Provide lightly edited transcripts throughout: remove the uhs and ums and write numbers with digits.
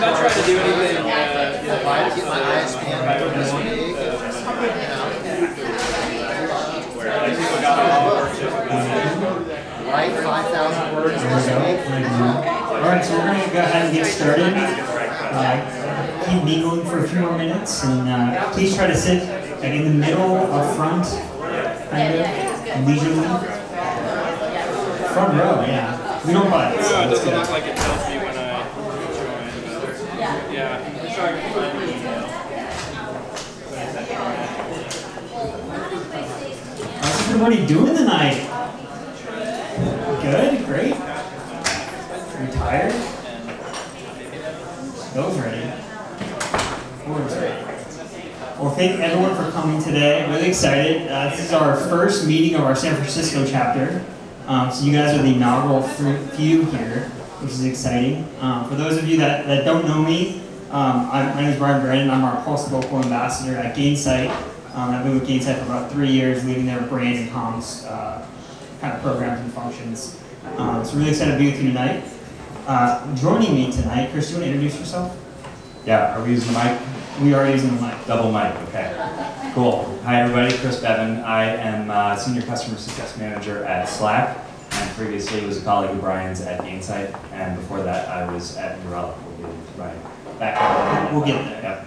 not trying to do anything. If I get my ISBN this week, write 5,000 words this week. All right, so we're going to go ahead and get started. Keep mingling for a few more minutes, and please try to sit like in the middle, up front, kind of leisurely. Front row, yeah. We don't bite. No, it doesn't look like it tells me when I join. Yeah. I'm trying to find the email. How's everybody doing tonight? Good, great. Are you tired? Those ready. Ford's ready. Well, thank everyone for coming today. Really excited. This is our first meeting of our San Francisco chapter. So you guys are the inaugural few here, which is exciting. For those of you that don't know me, my name is Brian Brandon. I'm our PulseLocal ambassador at Gainsight. I've been with Gainsight for about 3 years, leading their brand and comms kind of programs and functions. So really excited to be with you tonight. Joining me tonight, Chris, do you want to introduce yourself? Yeah, are we using the mic? We are using the mic. Double mic, okay. Cool. Hi everybody, Chris Beaven. I am Senior Customer Success Manager at Slack, and previously was a colleague of Brian's at Gainsight, and before that I was at New Relic. We'll get into Brian. We'll get there. Yep.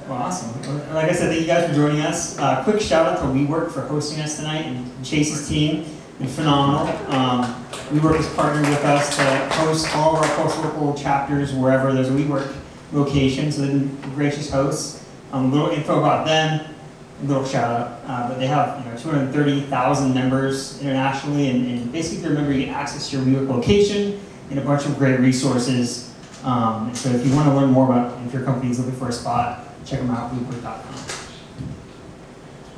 Well, awesome. Like I said, thank you guys for joining us. Quick shout out to WeWork for hosting us tonight, and Chase's team. Been phenomenal. WeWork has partnered with us to host all of our PulseLocal chapters wherever there's a WeWork location, so they've been gracious hosts. A little info about them, a little shout out. But they have 230,000 members internationally, and basically if you're a member, you get access to your WeWork location and a bunch of great resources. So if you want to learn more about if your company is looking for a spot, check them out, WeWork.com.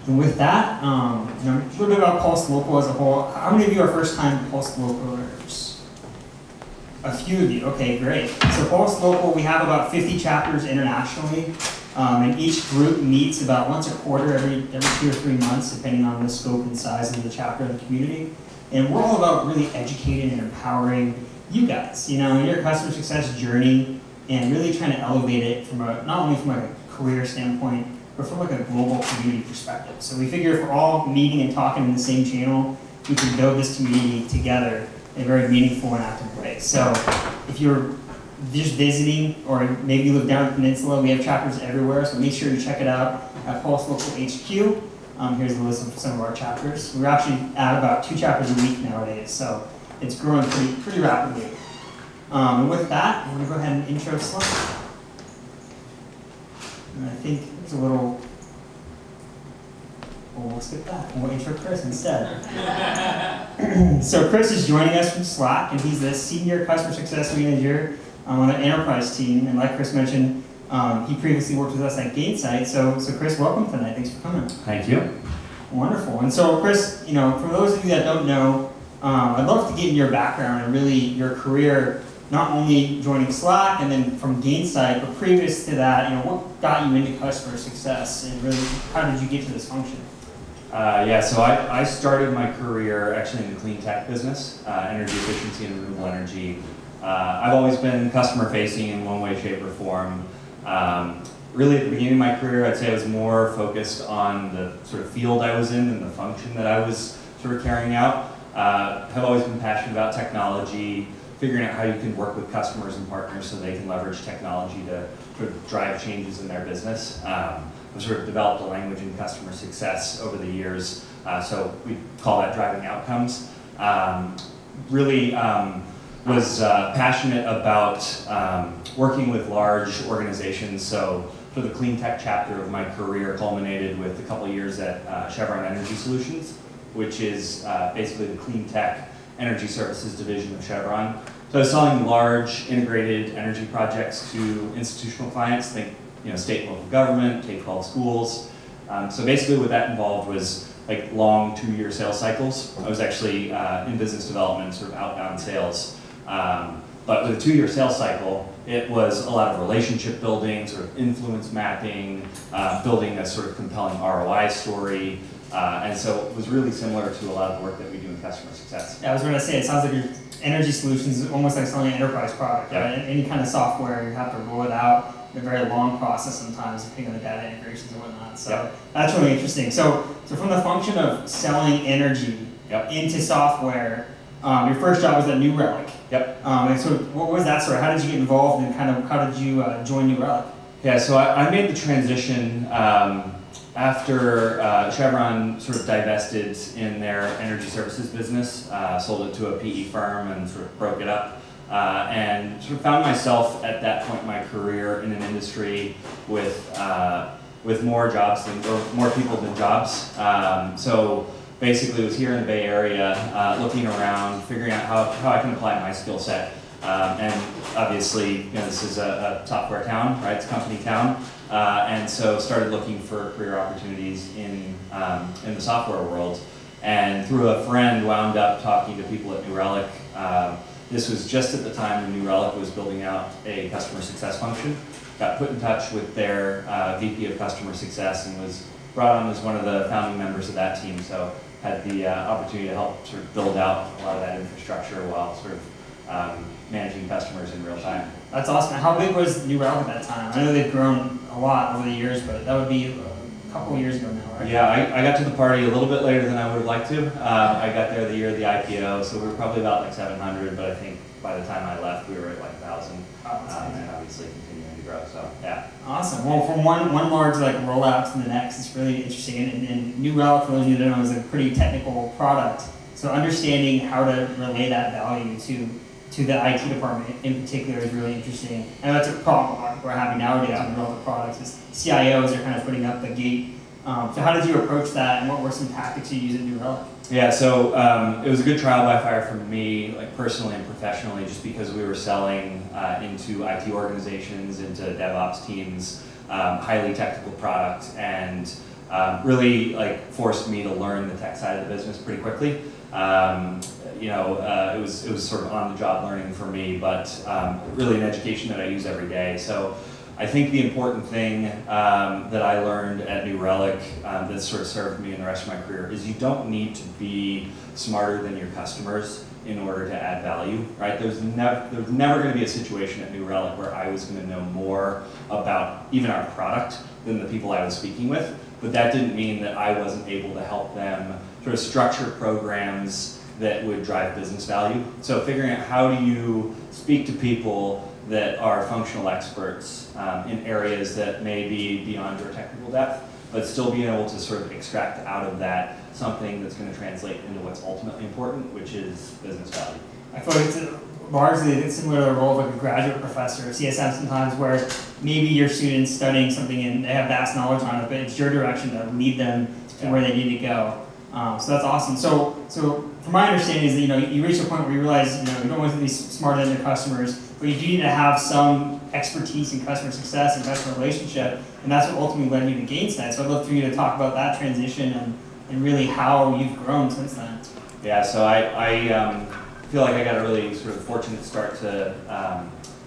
And with that, a little bit about PulseLocal as a whole. How many of you are first-time PulseLocalers? A few of you. Okay, great. So PulseLocal, we have about 50 chapters internationally, and each group meets about once a quarter, every 2 or 3 months, depending on the scope and size of the chapter of the community. And we're all about really educating and empowering you guys, in your customer success journey, and really trying to elevate it from not only from a career standpoint, but from a global community perspective. So we figure if we're all meeting and talking in the same channel, we can build this community together in a very meaningful and active way. So if you're just visiting, or maybe you live down the peninsula, we have chapters everywhere, so make sure you check it out at PulseLocal HQ. Here's a list of some of our chapters. We're actually at about 2 chapters a week nowadays, so it's growing pretty rapidly. And with that, I'm going to go ahead and intro Slack. And I think there's a little, we'll skip that, and we'll intro Chris instead. So Chris is joining us from Slack, and he's the Senior Customer Success Manager on the enterprise team. And like Chris mentioned, he previously worked with us at Gainsight. So Chris, welcome tonight. Thanks for coming. Thank you. Wonderful. And so Chris, for those of you that don't know, I'd love to get in your background and really your career, not only joining Slack and then from Gainsight, but previous to that, what got you into customer success, and really how did you get to this function? Yeah, so I started my career actually in the clean tech business, energy efficiency and renewable energy. I've always been customer facing in one way, shape, or form. Really at the beginning of my career, I'd say I was more focused on the sort of field I was in and the function that I was sort of carrying out. Have always been passionate about technology, figuring out how you can work with customers and partners so they can leverage technology to sort of drive changes in their business. I've sort of developed a language in customer success over the years, so we call that driving outcomes. Really was passionate about working with large organizations, so for the clean tech chapter of my career culminated with a couple of years at Chevron Energy Solutions, which is basically the clean tech energy services division of Chevron. So I was selling large integrated energy projects to institutional clients, think state and local government, K-12 schools. So basically what that involved was like long 2-year sales cycles. I was actually in business development, sort of outbound sales. But with a 2-year sales cycle, it was a lot of relationship building, sort of influence mapping, building a sort of compelling ROI story. And so it was really similar to a lot of the work that we do in customer success. Yeah, I was going to say, it sounds like you're energy solutions is almost like selling an enterprise product, right? And any kind of software, you have to roll it out in a very long process sometimes, depending on the data integrations and whatnot. So that's really interesting. So from the function of selling energy into software, your first job was at New Relic. And so what was that story? How did you get involved, and kind of how did you join New Relic? Yeah, so I made the transition after Chevron sort of divested in their energy services business, sold it to a PE firm and sort of broke it up, and sort of found myself at that point in my career in an industry with more jobs than, or more people than jobs. So basically was here in the Bay Area, looking around, figuring out how I can apply my skill set. And obviously, you know, this is a software town, right? It's a company town. And so started looking for career opportunities in the software world. And through a friend, wound up talking to people at New Relic. This was just at the time when New Relic was building out a customer success function. Got put in touch with their VP of customer success and was brought on as one of the founding members of that team. So had the opportunity to help sort of build out a lot of that infrastructure while sort of managing customers in real time. That's awesome. How big was New Relic at that time? I know they've grown a lot over the years, but that would be a couple of years ago now, right? Yeah, I got to the party a little bit later than I would have liked to. I got there the year of the IPO, so we were probably about like 700, but I think by the time I left, we were at like 1,000, and obviously continuing to grow, so yeah. Awesome. Well, from one large like rollout to the next, it's really interesting. And New Relic, for those of you that don't know, is a pretty technical product. So understanding how to relay that value to the IT department in particular is really interesting. And that's a problem we're having nowadays with all the products is CIOs are kind of putting up the gate. So how did you approach that, and what were some tactics you used at New Relic? Yeah, so it was a good trial by fire for me, like personally and professionally, just because we were selling into IT organizations, into DevOps teams, highly technical product, and really like forced me to learn the tech side of the business pretty quickly. You know, it was sort of on-the-job learning for me, but really an education that I use every day. So I think the important thing that I learned at New Relic that sort of served me in the rest of my career is you don't need to be smarter than your customers in order to add value, right? There's never going to be a situation at New Relic where I was going to know more about even our product than the people I was speaking with, but that didn't mean that I wasn't able to help them sort of structure programs that would drive business value. So figuring out how do you speak to people that are functional experts in areas that may be beyond your technical depth, but still being able to sort of extract out of that something that's going to translate into what's ultimately important, which is business value. I feel like it's largely similar to the role of like a graduate professor at CSM sometimes, where maybe your students studying something and they have vast knowledge on it, but it's your direction to lead them to where they need to go. So that's awesome. So from my understanding is that you reach a point where you realize you don't want to be smarter than your customers, but you do need to have some expertise in customer success and customer relationship, and that's what ultimately led you to Gainsight. So I'd love for you to talk about that transition and really how you've grown since then. Yeah, so I feel like I got a really sort of fortunate start to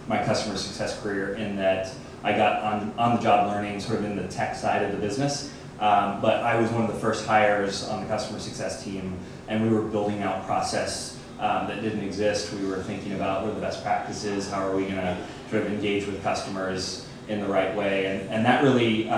my customer success career in that I got on-the-job learning sort of in the tech side of the business. But I was one of the first hires on the customer success team, and we were building out process that didn't exist. We were thinking about what are the best practices, how are we going to sort of engage with customers in the right way, and that really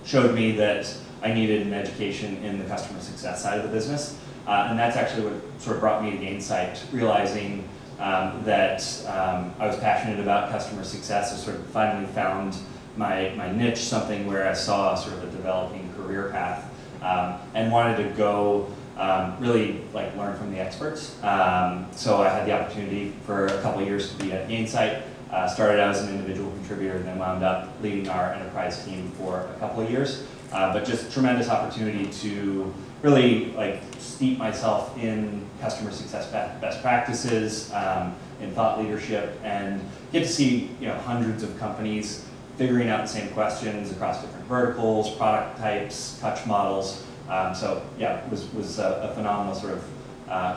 showed me that I needed an education in the customer success side of the business, and that's actually what sort of brought me to Gainsight, realizing that I was passionate about customer success. I sort of finally found my niche, something where I saw sort of a developing career path, and wanted to go really like learn from the experts. So I had the opportunity for a couple of years to be at Gainsight. Started out as an individual contributor, and then wound up leading our enterprise team for a couple of years. But just tremendous opportunity to really like steep myself in customer success best practices, in thought leadership, and get to see hundreds of companies figuring out the same questions across different verticals, product types, touch models. So yeah, it was a phenomenal sort of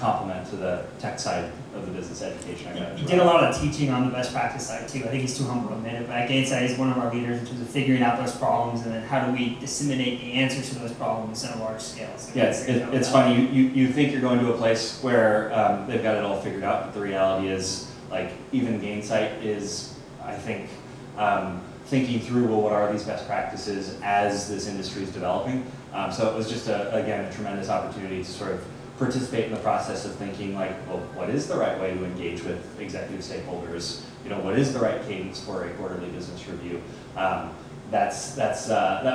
complement to the tech side of the business education I got. You did a lot of teaching on the best practice side too. I think he's too humble to admit it, but at Gainsight he's one of our leaders in terms of figuring out those problems and then how do we disseminate the answers to those problems on a large scale. So yeah, it's funny. You think you're going to a place where they've got it all figured out, but the reality is, like, even Gainsight is, I think, thinking through, well, what are these best practices as this industry is developing. So it was just, again, a tremendous opportunity to sort of participate in the process of thinking, like, well, what is the right way to engage with executive stakeholders? You know, what is the right cadence for a quarterly business review? That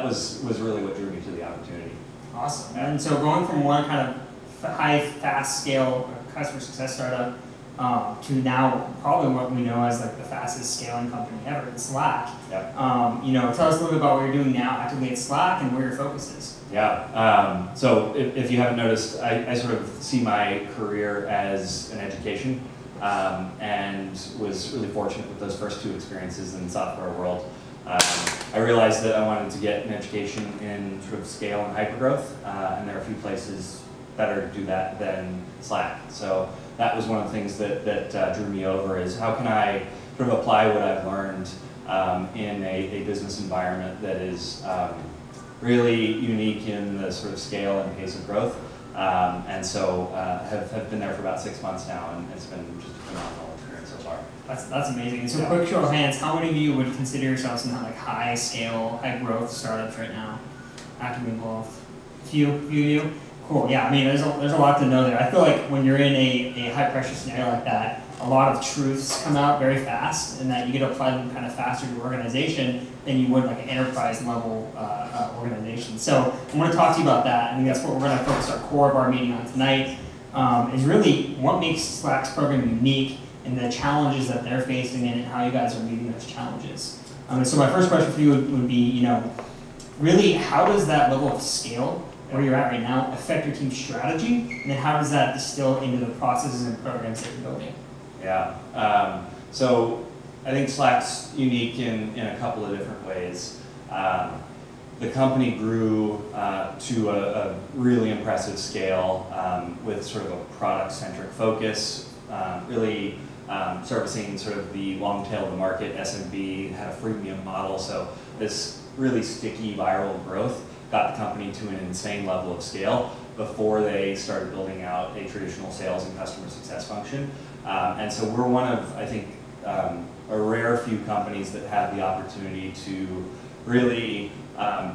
was really what drew me to the opportunity. Awesome. And so going from one kind of high, fast scale customer success startup to now probably what we know as like the fastest scaling company ever in Slack. Yep. You know, tell us a little bit about what you're doing now actively at Slack and where your focus is. Yeah, so if you haven't noticed, I sort of see my career as an education and was really fortunate with those first 2 experiences in the software world. I realized that I wanted to get an education in sort of scale and hypergrowth, and there are a few places better to do that than Slack. So that was one of the things that drew me over, is how can I sort of apply what I've learned in a business environment that is really unique in the sort of scale and pace of growth. And so have been there for about 6 months now, and it's been just a phenomenal experience so far. That's amazing. And so quick show of hands, how many of you would consider yourselves in that like high scale, high growth startups right now, actively involved? Few of you? Cool, yeah, I mean, there's a lot to know there. I feel like when you're in a high pressure scenario like that, a lot of truths come out very fast, and that you get to apply them kind of faster to your organization than you would like an enterprise level organization. So I want to talk to you about that. I think that's what we're going to focus our core of our meeting on tonight, is really what makes Slack's program unique and the challenges that they're facing and how you guys are meeting those challenges. So my first question for you would be, you know, really how does that level of scale where you're at right now affect your team's strategy, and then how does that distill into the processes and programs that you're building? Yeah, so I think Slack's unique in a couple of different ways. The company grew to a really impressive scale with sort of a product-centric focus, really servicing sort of the long tail of the market. SMB had a freemium model, so this really sticky viral growth got the company to an insane level of scale before they started building out a traditional sales and customer success function. And so we're one of, I think, a rare few companies that have the opportunity to really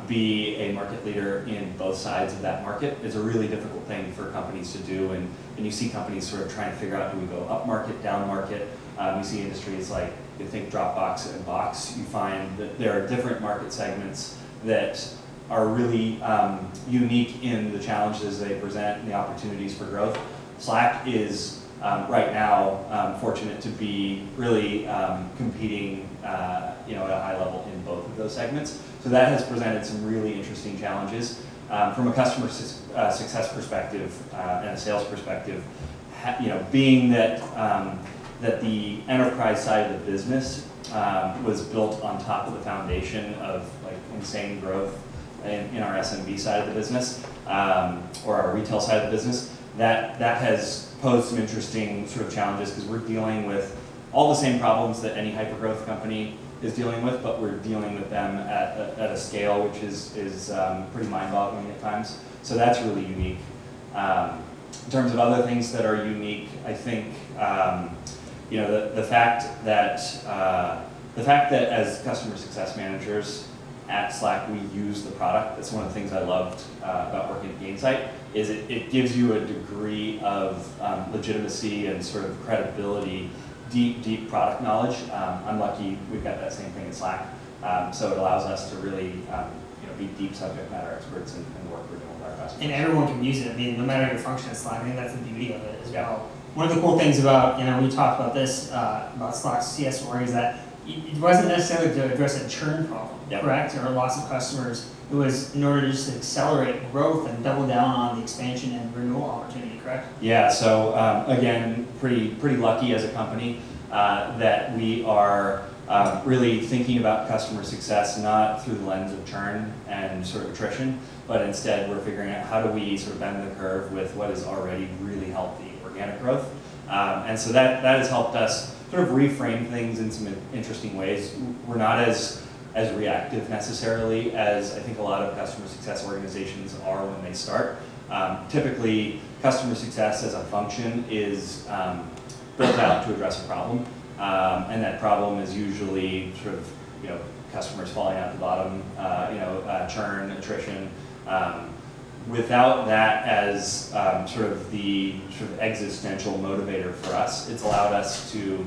be a market leader in both sides of that market. It's a really difficult thing for companies to do, and you see companies sort of trying to figure out, do we go up market, down market? You see industries like, you think Dropbox and Box, you find that there are different market segments that are really unique in the challenges they present and the opportunities for growth. Slack is right now fortunate to be really competing you know, at a high level in both of those segments. So that has presented some really interesting challenges. From a customer success perspective and a sales perspective, you know, being that that the enterprise side of the business was built on top of the foundation of like insane growth in our SMB side of the business, or our retail side of the business, that has posed some interesting sort of challenges, because we're dealing with all the same problems that any hypergrowth company is dealing with, but we're dealing with them at a scale which is pretty mind-boggling at times. So that's really unique. In terms of other things that are unique, I think you know, the fact that as customer success managers at Slack, we use the product. That's one of the things I loved about working at Gainsight, is it gives you a degree of legitimacy and sort of credibility, deep product knowledge. I'm lucky we've got that same thing at Slack, so it allows us to really you know, be deep subject matter experts in the work we're doing with our customers. And everyone can use it. I mean, no matter your function at Slack, I think that's the beauty of it as well. One of the cool things about, you know, we talked about this, about Slack's CS org, is that it wasn't necessarily to address a churn problem, correct, or a loss of customers. It was in order to just accelerate growth and double down on the expansion and renewal opportunity, correct? Yeah, so again, pretty lucky as a company that we are really thinking about customer success not through the lens of churn and sort of attrition, but instead we're figuring out how do we sort of bend the curve with what is already really healthy organic growth, And so that has helped us sort of reframe things in some interesting ways. We're not as reactive necessarily as I think a lot of customer success organizations are when they start. Typically, customer success as a function is built out to address a problem, and that problem is usually sort of customers falling out the bottom, churn, attrition. Without that as sort of the existential motivator for us, it's allowed us to,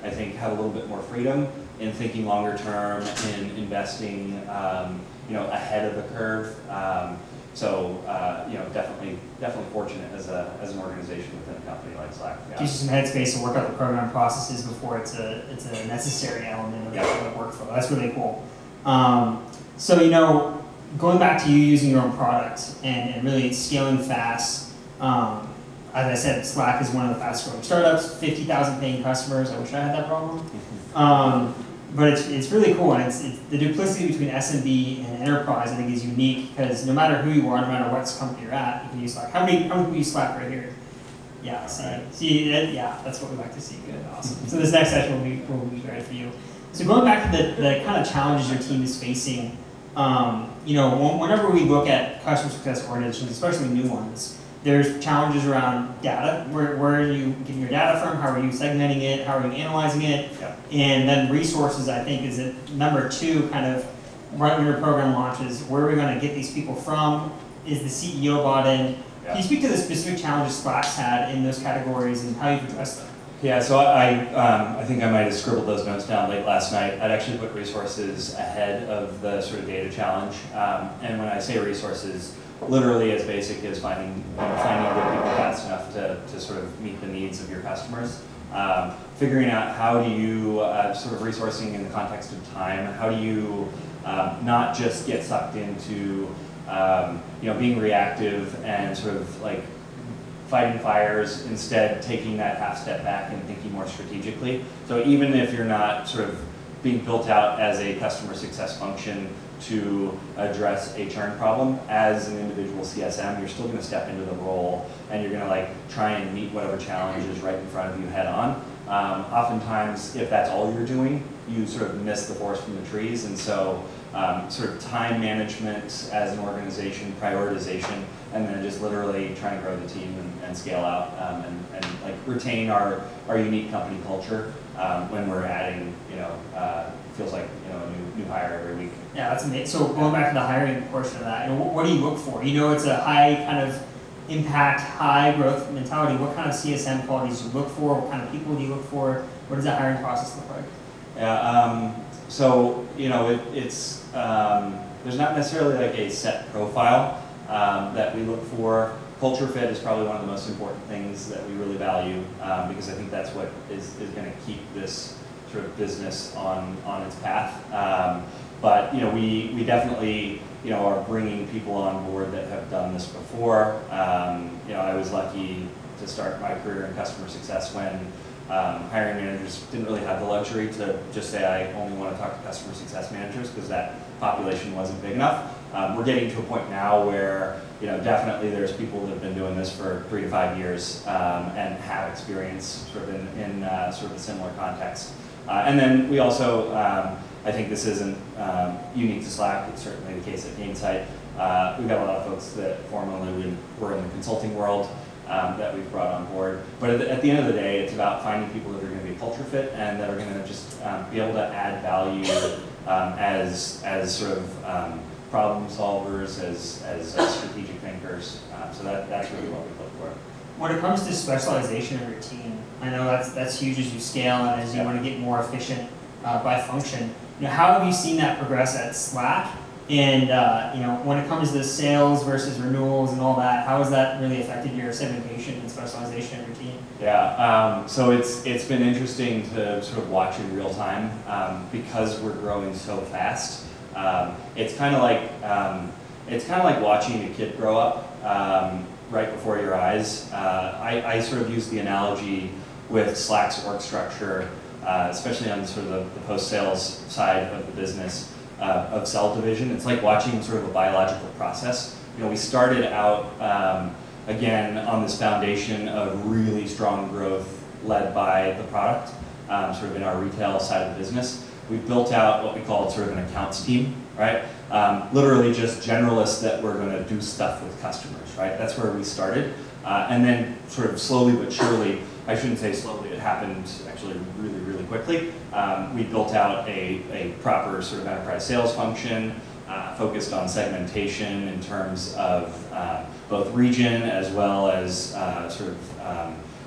I think, have a little bit more freedom in thinking longer term, in investing, ahead of the curve. Definitely fortunate as an organization within a company like Slack. Yeah. Gives you some headspace to work out the program processes before it's a necessary element of the workflow. That's really cool. Going back to you using your own product and really scaling fast. As I said, Slack is one of the fastest growing startups. 50,000 paying customers. I wish I had that problem. But it's really cool, and it's the duplicity between SMB and enterprise, I think, is unique, because no matter who you are, no matter what company you're at, you can use Slack. How many people use Slack right here? Yeah, that's what we like to see. Good, awesome. So this next session will be great for you. So going back to the kind of challenges your team is facing, whenever we look at customer success organizations, especially new ones, there's challenges around data. Where are you getting your data from? How are you segmenting it? How are you analyzing it? Yeah. And then resources, I think, is it number two, kind of right when your program launches. Where are we going to get these people from? Is the CEO bought in? Yeah. Can you speak to the specific challenges Slack's had in those categories and how you've addressed them? Yeah, so I think I might have scribbled those notes down late last night. I'd actually put resources ahead of the sort of data challenge. And when I say resources, literally as basic as finding good people fast enough to sort of meet the needs of your customers. Figuring out how do you, sort of resourcing in the context of time, how do you not just get sucked into being reactive and sort of like fighting fires, instead taking that half step back and thinking more strategically. So even if you're not sort of being built out as a customer success function to address a churn problem, as an individual CSM, you're still going to step into the role and you're going to try and meet whatever challenge is right in front of you head on. Oftentimes, if that's all you're doing, you sort of miss the forest from the trees, and so sort of time management as an organization, prioritization, and then just literally trying to grow the team and scale out and retain our unique company culture when we're adding, feels like a new hire every week. Yeah, that's amazing. So going back to the hiring portion of that, what do you look for? It's a high kind of impact, high growth mentality. What kind of CSM qualities do you look for? What kind of people do you look for? What does that hiring process look like? Yeah, it's there's not necessarily like a set profile that we look for. Culture fit is probably one of the most important things that we really value because I think that's what is going to keep this sort of business on its path. But we definitely are bringing people on board that have done this before. I was lucky to start my career in customer success when hiring managers didn't really have the luxury to just say, I only want to talk to customer success managers, because that population wasn't big enough. We're getting to a point now where definitely there's people that have been doing this for 3 to 5 years and have experience sort of in sort of a similar context. And then we also, I think this isn't unique to Slack, it's certainly the case at Gainsight. We've got a lot of folks that formerly were in the consulting world that we've brought on board. But at the end of the day, it's about finding people that are going to be culture fit and that are going to just be able to add value as sort of problem solvers, as strategic thinkers. So that's really what we look for. When it comes to specialization of your team, I know that's huge as you scale and as you want to get more efficient by function. How have you seen that progress at Slack? And when it comes to sales versus renewals and all that, how has that really affected your segmentation and specialization of your team? Yeah, so it's been interesting to sort of watch in real time because we're growing so fast. It's kind of like watching a kid grow up right before your eyes. I sort of use the analogy with Slack's org structure, especially on sort of the post-sales side of the business. Of cell division. It's like watching sort of a biological process. We started out, again, on this foundation of really strong growth led by the product, sort of in our retail side of the business. We've built out what we call sort of an accounts team, right? Literally just generalists that were going to do stuff with customers, right? That's where we started. And then sort of slowly but surely, I shouldn't say slowly, it happened actually really, really quickly. We built out a proper sort of enterprise sales function, focused on segmentation in terms of both region as well as sort of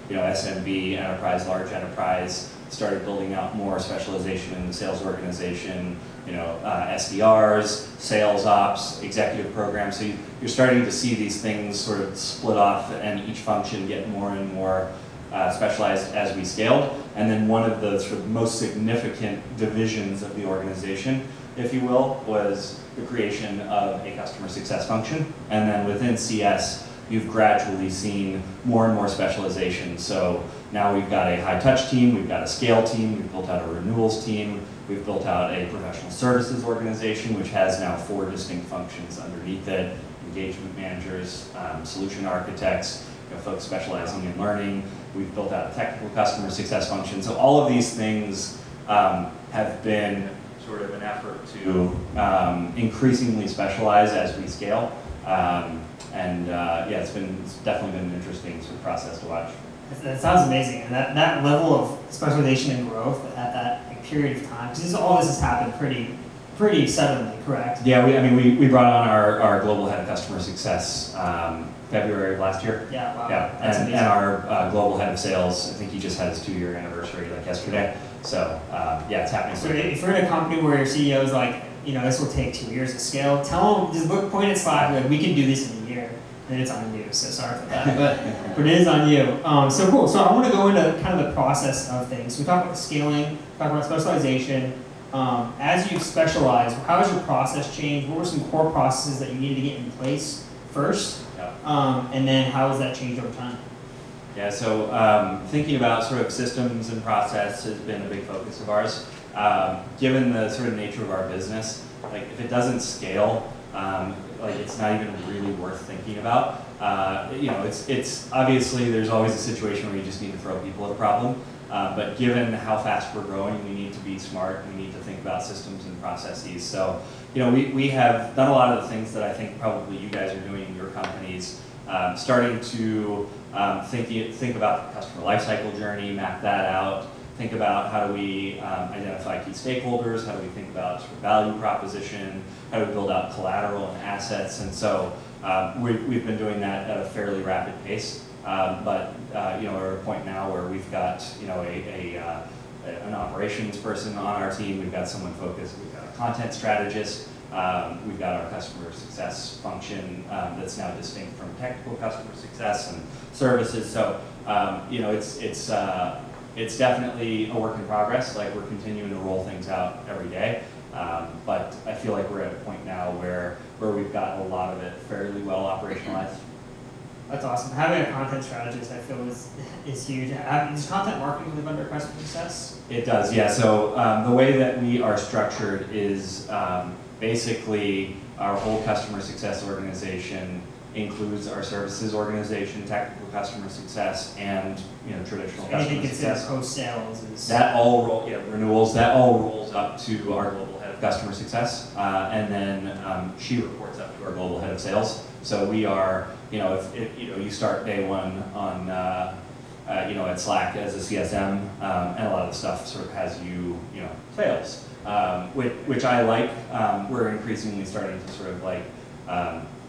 SMB, enterprise, large enterprise. Started building out more specialization in the sales organization, SDRs, sales ops, executive programs. So you're starting to see these things sort of split off and each function get more and more specialized as we scaled. And then one of the sort of most significant divisions of the organization, if you will, was the creation of a customer success function. And then within CS, you've gradually seen more and more specialization. So now we've got a high touch team, we've got a scale team, we've built out a renewals team, we've built out a professional services organization, which has now 4 distinct functions underneath it: engagement managers, solution architects, folks specializing in learning. We've built out a technical customer success function. So all of these things have been sort of an effort to increasingly specialize as we scale. Yeah, it's definitely been an interesting sort of process to watch. That sounds amazing, and that level of specialization and growth at that period of time, because all this has happened pretty suddenly, correct? Yeah, we brought on our global head of customer success February of last year. Yeah, wow. Yeah, and our global head of sales, I think he just had his 2-year anniversary like yesterday. So yeah, it's happening. So if you're in a company where your CEO is like, this will take 2 years to scale, tell them, just point at Slack, like, we can do this in a year. And it's on you, so sorry for that, but it is on you. So cool, so I want to go into kind of the process of things. We talked about scaling, talked about specialization. As you specialize, how has your process changed? What were some core processes that you needed to get in place first? And then how has that changed over time? Yeah, so thinking about sort of systems and process has been a big focus of ours. Given the sort of nature of our business, like if it doesn't scale, it's not even really worth thinking about. It's obviously there's always a situation where you just need to throw people at a problem. But given how fast we're growing, we need to be smart. We need to think about systems and processes. So, we have done a lot of the things that I think probably you guys are doing in your companies, starting to think about the customer lifecycle journey, map that out. Think about how do we identify key stakeholders, how do we think about sort of value proposition, how do we build out collateral and assets, and so we've been doing that at a fairly rapid pace. But we're at a point now where we've got an operations person on our team, we've got someone focused, we've got a content strategist, we've got our customer success function that's now distinct from technical customer success and services. So it's definitely a work in progress. Like we're continuing to roll things out every day, but I feel like we're at a point now where we've got a lot of it fairly well operationalized. That's awesome. Having a content strategist, I feel, is huge. Does content marketing live under customer success? It does, yeah. So the way that we are structured is basically our whole customer success organization includes our services organization, technical customer success, and traditional customer success. Post-sales is that all renewals. That all rolls up to our global head of customer success, and then she reports up to our global head of sales. So we are, if you start day one on at Slack as a CSM, and a lot of the stuff sort of has sales, which I like. We're increasingly starting to sort of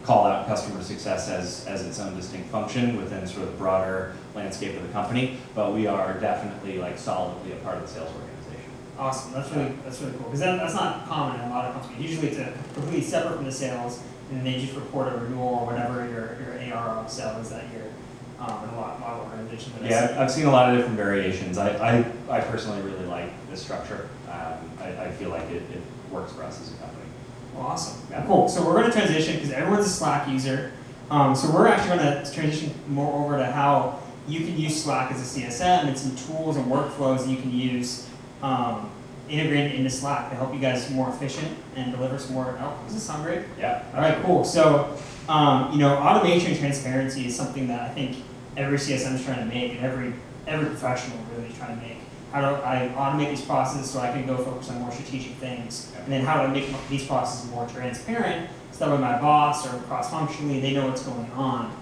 call out customer success as its own distinct function within sort of the broader landscape of the company, but we are definitely solidly a part of the sales organization. Awesome, that's really cool, because that's not common in a lot of companies. Usually it's completely separate from the sales, and they just report a renewal or whatever your AR upsell is that you're in a lot of organizations. Yeah, I've seen a lot of different variations. I personally really like this structure. I feel like it works for us as a company. Well, awesome. Yeah. Cool. So we're going to transition because everyone's a Slack user. So we're actually going to transition more over to how you can use Slack as a CSM and some tools and workflows that you can use integrated into Slack to help you guys be more efficient and deliver some more outcomes. Does this sound great? Yeah. All right, cool. So, automation and transparency is something that I think every CSM is trying to make, and every professional really trying to make. How do I automate these processes so I can go focus on more strategic things? And then how do I make these processes more transparent so that way my boss or cross-functionally, they know what's going on.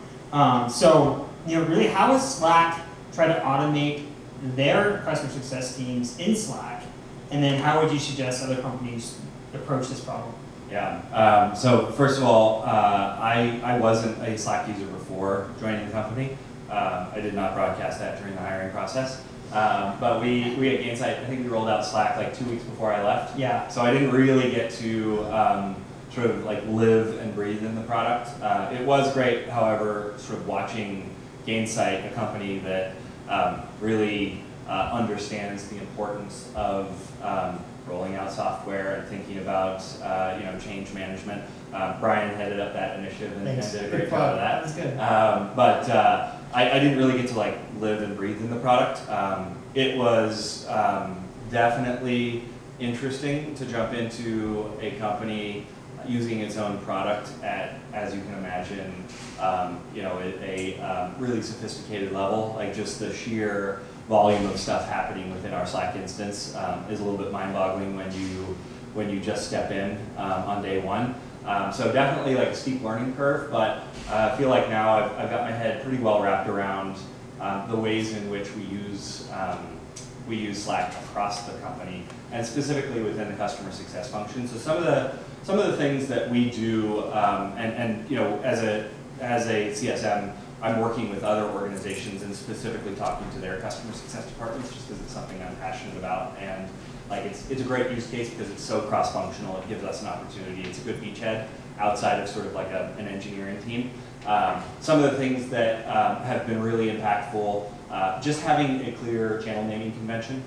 So, really, how is Slack trying to automate their customer success teams in Slack? And then how would you suggest other companies approach this problem? Yeah, so first of all, I wasn't a Slack user before joining the company. I did not broadcast that during the hiring process. But we at Gainsight, I think we rolled out Slack like 2 weeks before I left. Yeah. So I didn't really get to sort of like live and breathe in the product. It was great, however, sort of watching Gainsight, a company that really understands the importance of rolling out software and thinking about change management. Brian headed up that initiative and did a great job of that. That's good. But I didn't really get to like live and breathe in the product. It was definitely interesting to jump into a company using its own product at, as you can imagine, a really sophisticated level. Like just the sheer volume of stuff happening within our Slack instance is a little bit mind-boggling when you just step in on day one. So definitely like a steep learning curve, but I feel like now I've got my head pretty well wrapped around the ways in which we use Slack across the company, and specifically within the customer success function. So some of the things that we do, as a CSM, I'm working with other organizations and specifically talking to their customer success departments just because it's something I'm passionate about, and like it's a great use case because it's so cross-functional. It gives us an opportunity. It's a good beachhead outside of sort of like an engineering team. Some of the things that have been really impactful, just having a clear channel naming convention.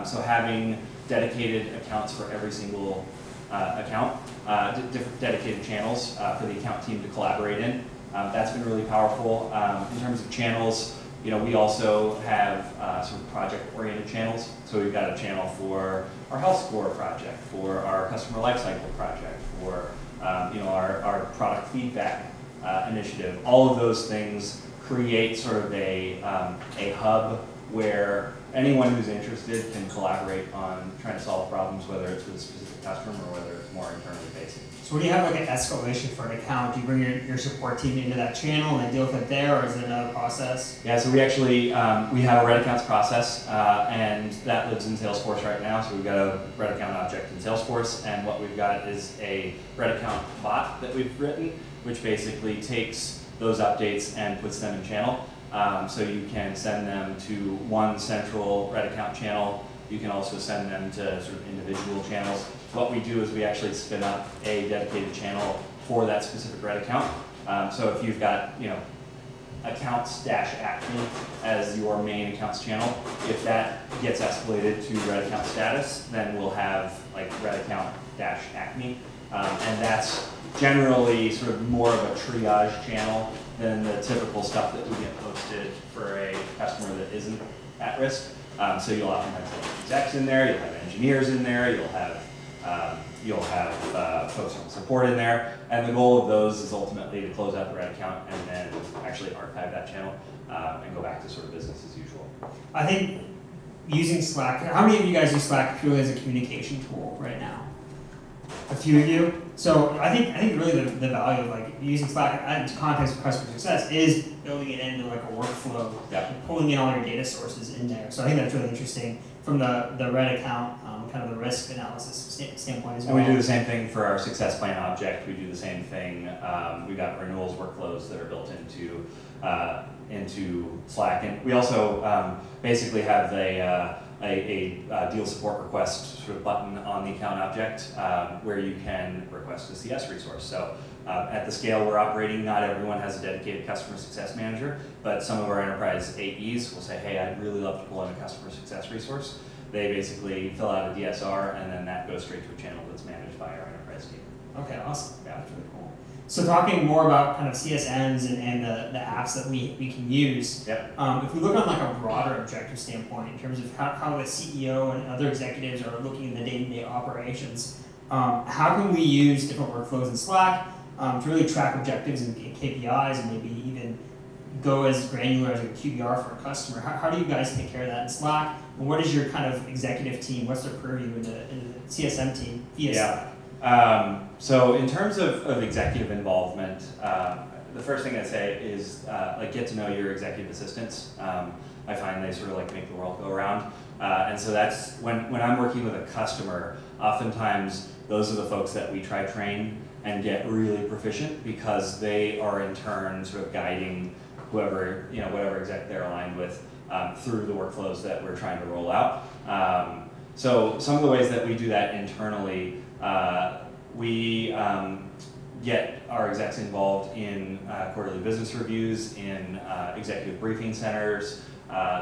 So having dedicated accounts for every single account, different dedicated channels for the account team to collaborate in. That's been really powerful. In terms of channels, we also have sort of project-oriented channels. So we've got a channel for our health score project, for our customer lifecycle project, for our product feedback initiative. All of those things create sort of a hub where anyone who's interested can collaborate on trying to solve problems, whether it's with a specific customer or whether it's more internally facing. So when you have like an escalation for an account, do you bring your support team into that channel and they deal with it there, or is it another process? Yeah, so we actually, we have a Red Accounts process, and that lives in Salesforce right now. So we've got a Red Account object in Salesforce, and what we've got is a Red Account bot that we've written, which basically takes those updates and puts them in channel. So you can send them to one central Red Account channel. You can also send them to sort of individual channels. What we do is we actually spin up a dedicated channel for that specific Red account. So if you've got, accounts-acme as your main accounts channel, if that gets escalated to Red account status, then we'll have like Red account-acme. And that's generally sort of more of a triage channel than the typical stuff that would get posted for a customer that isn't at risk. So you'll often have execs in there, you'll have engineers in there, you'll have folks on support in there, and the goal of those is ultimately to close out the Red account and then actually archive that channel and go back to sort of business as usual. I think using Slack, how many of you guys use Slack purely as a communication tool right now? A few of you. So I think really the value of like using Slack in context of customer success is building it into like a workflow, and pulling in all your data sources in there. So I think that's really interesting from the Red account, kind of the risk analysis standpoint as well. And we do the same thing for our success plan object. We do the same thing. We've got renewals workflows that are built into Slack, and we also basically have a deal support request sort of button on the account object where you can request a CS resource. So at the scale we're operating, not everyone has a dedicated customer success manager, but some of our enterprise AEs will say, hey, I'd really love to pull in a customer success resource. They basically fill out a DSR, and then that goes straight to a channel that's managed by our enterprise team. Okay, awesome. Yeah, that's really cool. So talking more about kind of CSMs and the apps that we can use, if we look on like a broader objective standpoint in terms of how the CEO and other executives are looking at the day-to-day operations, how can we use different workflows in Slack to really track objectives and KPIs and maybe even go as granular as a QBR for a customer? How do you guys take care of that in Slack? And what is your kind of executive team? What's their purview in the CSM team via Slack? So in terms of executive involvement, the first thing I'd say is like get to know your executive assistants. I find they sort of like make the world go around. And so that's when I'm working with a customer, oftentimes those are the folks that we try train and get really proficient because they are in turn sort of guiding whoever, whatever exec they're aligned with through the workflows that we're trying to roll out. So some of the ways that we do that internally, we get our execs involved in quarterly business reviews, in executive briefing centers.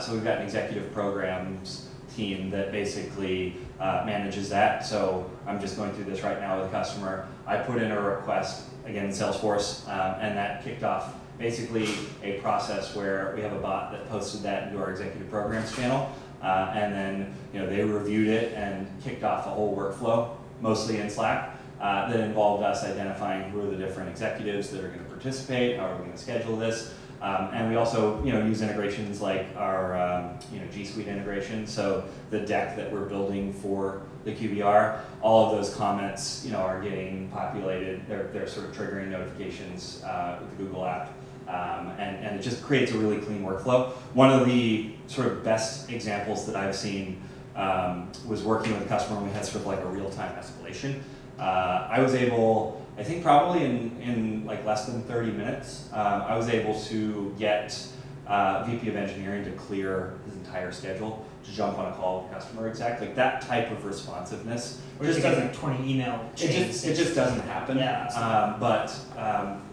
So we've got an executive programs team that basically manages that. So I'm just going through this right now with a customer. I put in a request, again, in Salesforce, and that kicked off basically a process where we have a bot that posted that into our executive programs channel. And then they reviewed it and kicked off a whole workflow, mostly in Slack, that involved us identifying who are the different executives that are going to participate, how are we going to schedule this. And we also use integrations like our G Suite integration. So the deck that we're building for the QBR, all of those comments are getting populated. They're sort of triggering notifications with the Google app. And it just creates a really clean workflow. One of the sort of best examples that I've seen was working with a customer when we had sort of like a real-time escalation. I was able, I think probably in like less than 30 minutes, I was able to get VP of Engineering to clear his entire schedule to jump on a call with customer exec. Like that type of responsiveness just doesn't 20 email chains. It just doesn't happen. Yeah, but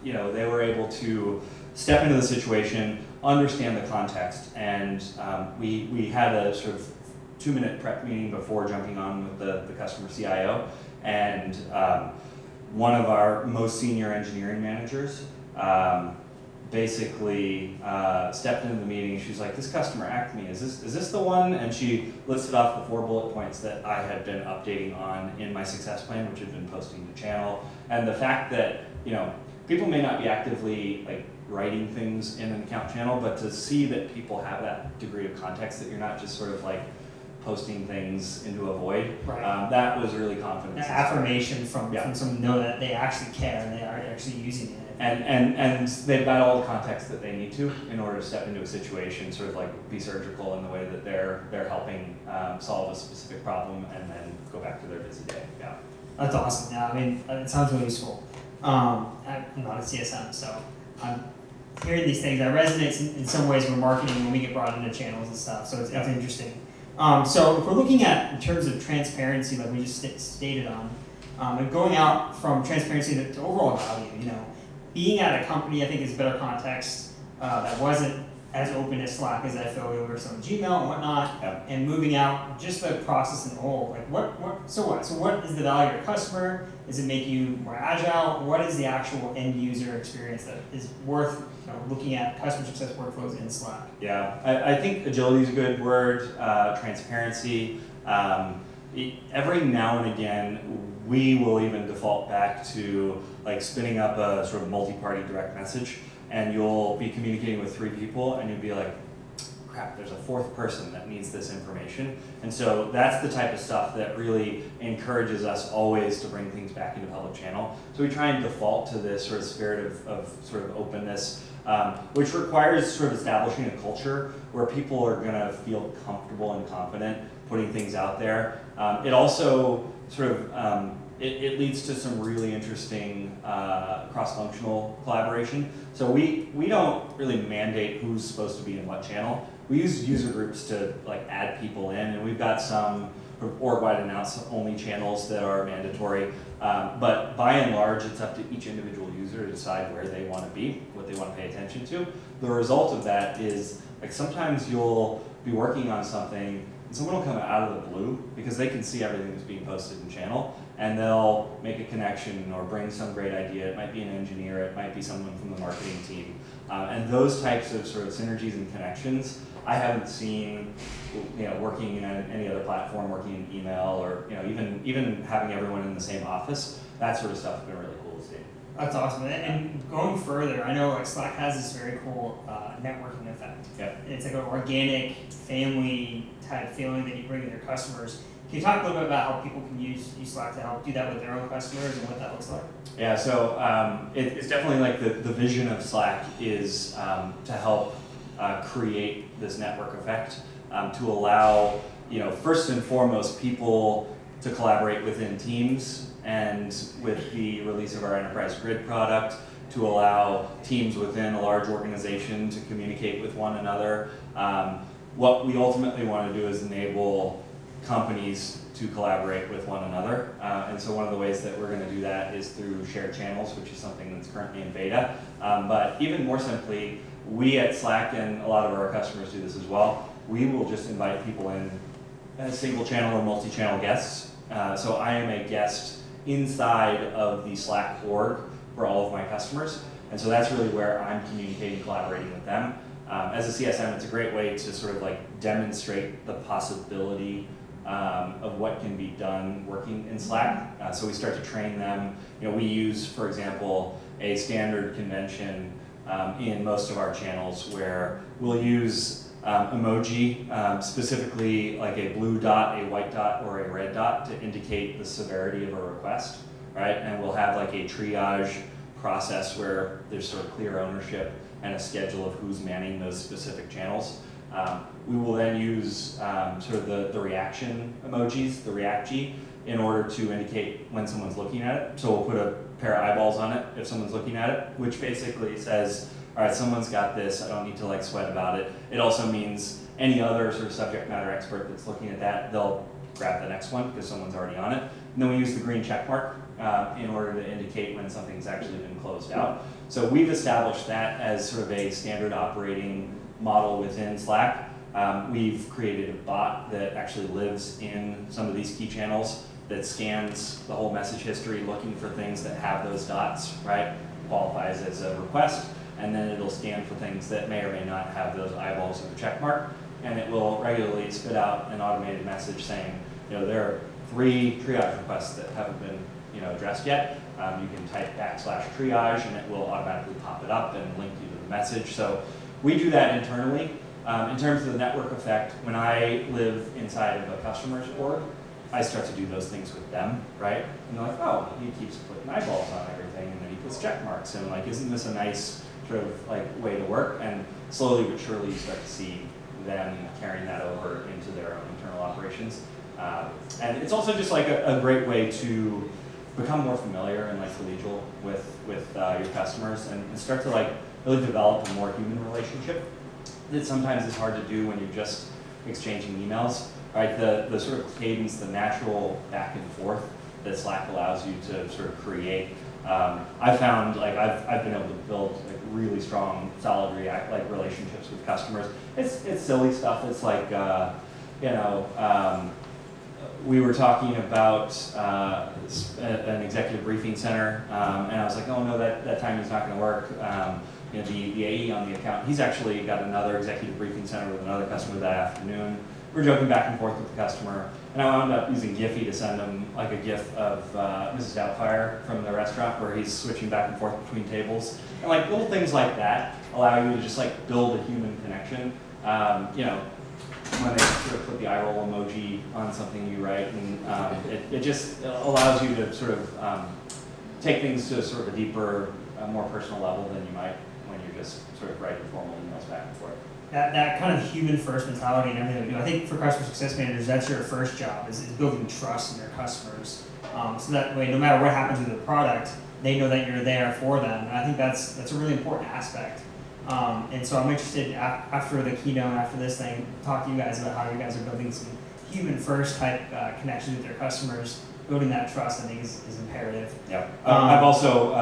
they were able to step into the situation, understand the context, and we had a sort of 2-minute prep meeting before jumping on with the customer CIO, and one of our most senior engineering managers basically stepped into the meeting. She's like, "This customer asked me, is this the one?" And she listed off the 4 bullet points that I had been updating on in my success plan, which had been posting to channel. And the fact that people may not be actively like writing things in an account channel, but to see that people have that degree of context, that you're not just sort of like posting things into a void, right. That was really confidence. Affirmation from someone know that they actually care and they are actually using it. And they've got all the context that they need to in order to step into a situation, sort of like be surgical in the way that they're helping solve a specific problem and then go back to their busy day. Yeah. That's awesome. Yeah, I mean, it sounds really useful. I'm not a CSM, so I'm hearing these things. That resonates in some ways with marketing when we get brought into channels and stuff, so it's interesting. So if we're looking at in terms of transparency, like we just stated on, and going out from transparency to overall value, being at a company, I think is better context that wasn't as open as Slack as I feel over some Gmail and whatnot, and moving out just the process in the whole. Like so what is the value of your customer? Does it make you more agile? What is the actual end user experience that is worth looking at customer success workflows in Slack? Yeah, I think agility is a good word. Transparency. Every now and again, we will even default back to like spinning up a sort of multi-party direct message, and you'll be communicating with 3 people, and you'll be like, crap, there's a 4th person that needs this information. And so that's the type of stuff that really encourages us always to bring things back into public channel. So we try and default to this sort of spirit of sort of openness, which requires sort of establishing a culture where people are going to feel comfortable and confident putting things out there. It also sort of it leads to some really interesting cross-functional collaboration. So we don't really mandate who's supposed to be in what channel. We use user groups to like add people in, and we've got some org-wide announce-only channels that are mandatory. But by and large, it's up to each individual user to decide where they want to be, what they want to pay attention to. The result of that is like sometimes you'll be working on something, and someone will come out of the blue because they can see everything that's being posted in channel, and they'll make a connection or bring some great idea. It might be an engineer, it might be someone from the marketing team. And those types of sort of synergies and connections, I haven't seen working in any other platform, working in email, or even having everyone in the same office. That sort of stuff has been really cool to see. That's awesome. And going further, I know like Slack has this very cool networking effect. Yep. It's like an organic family type feeling that you bring to your customers. Can you talk a little bit about how people can use Slack to help do that with their own customers and what that looks like? Yeah, so it's definitely like the vision of Slack is to help create this network effect, to allow, first and foremost, people to collaborate within teams, and with the release of our Enterprise Grid product, to allow teams within a large organization to communicate with one another. What we ultimately want to do is enable companies to collaborate with one another. And so one of the ways that we're going to do that is through shared channels, which is something that's currently in beta. But even more simply, we at Slack, and a lot of our customers do this as well, we will just invite people in as single channel or multi-channel guests. So I am a guest inside of the Slack org for all of my customers. And so that's really where I'm communicating, collaborating with them. As a CSM, it's a great way to sort of like demonstrate the possibility of what can be done working in Slack. So we start to train them. We use, for example, a standard convention in most of our channels where we'll use emoji, specifically like a blue dot, a white dot, or a red dot to indicate the severity of a request, right? And we'll have like a triage process where there's sort of clear ownership and a schedule of who's manning those specific channels. We will then use sort of the reaction emojis, the reactji, in order to indicate when someone's looking at it. So we'll put a pair of eyeballs on it if someone's looking at it, which basically says, all right, someone's got this, I don't need to like sweat about it. It also means any other sort of subject matter expert that's looking at that, they'll grab the next one because someone's already on it. And then we use the green check mark in order to indicate when something's actually been closed out. So we've established that as sort of a standard operating model within Slack. We've created a bot that actually lives in some of these key channels that scans the whole message history looking for things that have those dots, right? Qualifies as a request, and then it'll scan for things that may or may not have those eyeballs or the check mark, and it will regularly spit out an automated message saying, there are 3 triage requests that haven't been addressed yet. You can type /triage and it will automatically pop it up and link you to the message. So we do that internally. In terms of the network effect, when I live inside of a customer's org, I start to do those things with them, right? And they're like, oh, he keeps putting eyeballs on everything, and then he puts check marks, and like, isn't this a nice sort of like way to work? And slowly but surely you start to see them carrying that over into their own internal operations. And it's also just like a great way to become more familiar and like collegial with your customers and start to like really develop a more human relationship that sometimes is hard to do when you're just exchanging emails, right? The sort of cadence, the natural back and forth that Slack allows you to sort of create. I found like I've been able to build like really strong, solid relationships with customers. It's silly stuff. It's like we were talking about an executive briefing center, and I was like, oh no, that timing's not going to work. The AE on the account, he's actually got another executive briefing center with another customer that afternoon. We're joking back and forth with the customer, and I wound up using Giphy to send him like a GIF of Mrs. Doubtfire from the restaurant where he's switching back and forth between tables. And like little things like that allow you to just like build a human connection. When they sort of put the eye roll emoji on something you write, and it just allows you to sort of take things to sort of a deeper, more personal level than you might when you're just sort of writing formal emails back and forth. That kind of human first mentality and everything we do, I think for customer success managers, that's your first job, is building trust in your customers. So that way, no matter what happens with the product, they know that you're there for them. And I think that's a really important aspect. And so I'm interested, after the keynote, after this thing, talk to you guys about how you guys are building some human first type connections with your customers. Building that trust, I think, is imperative. Yeah. I've also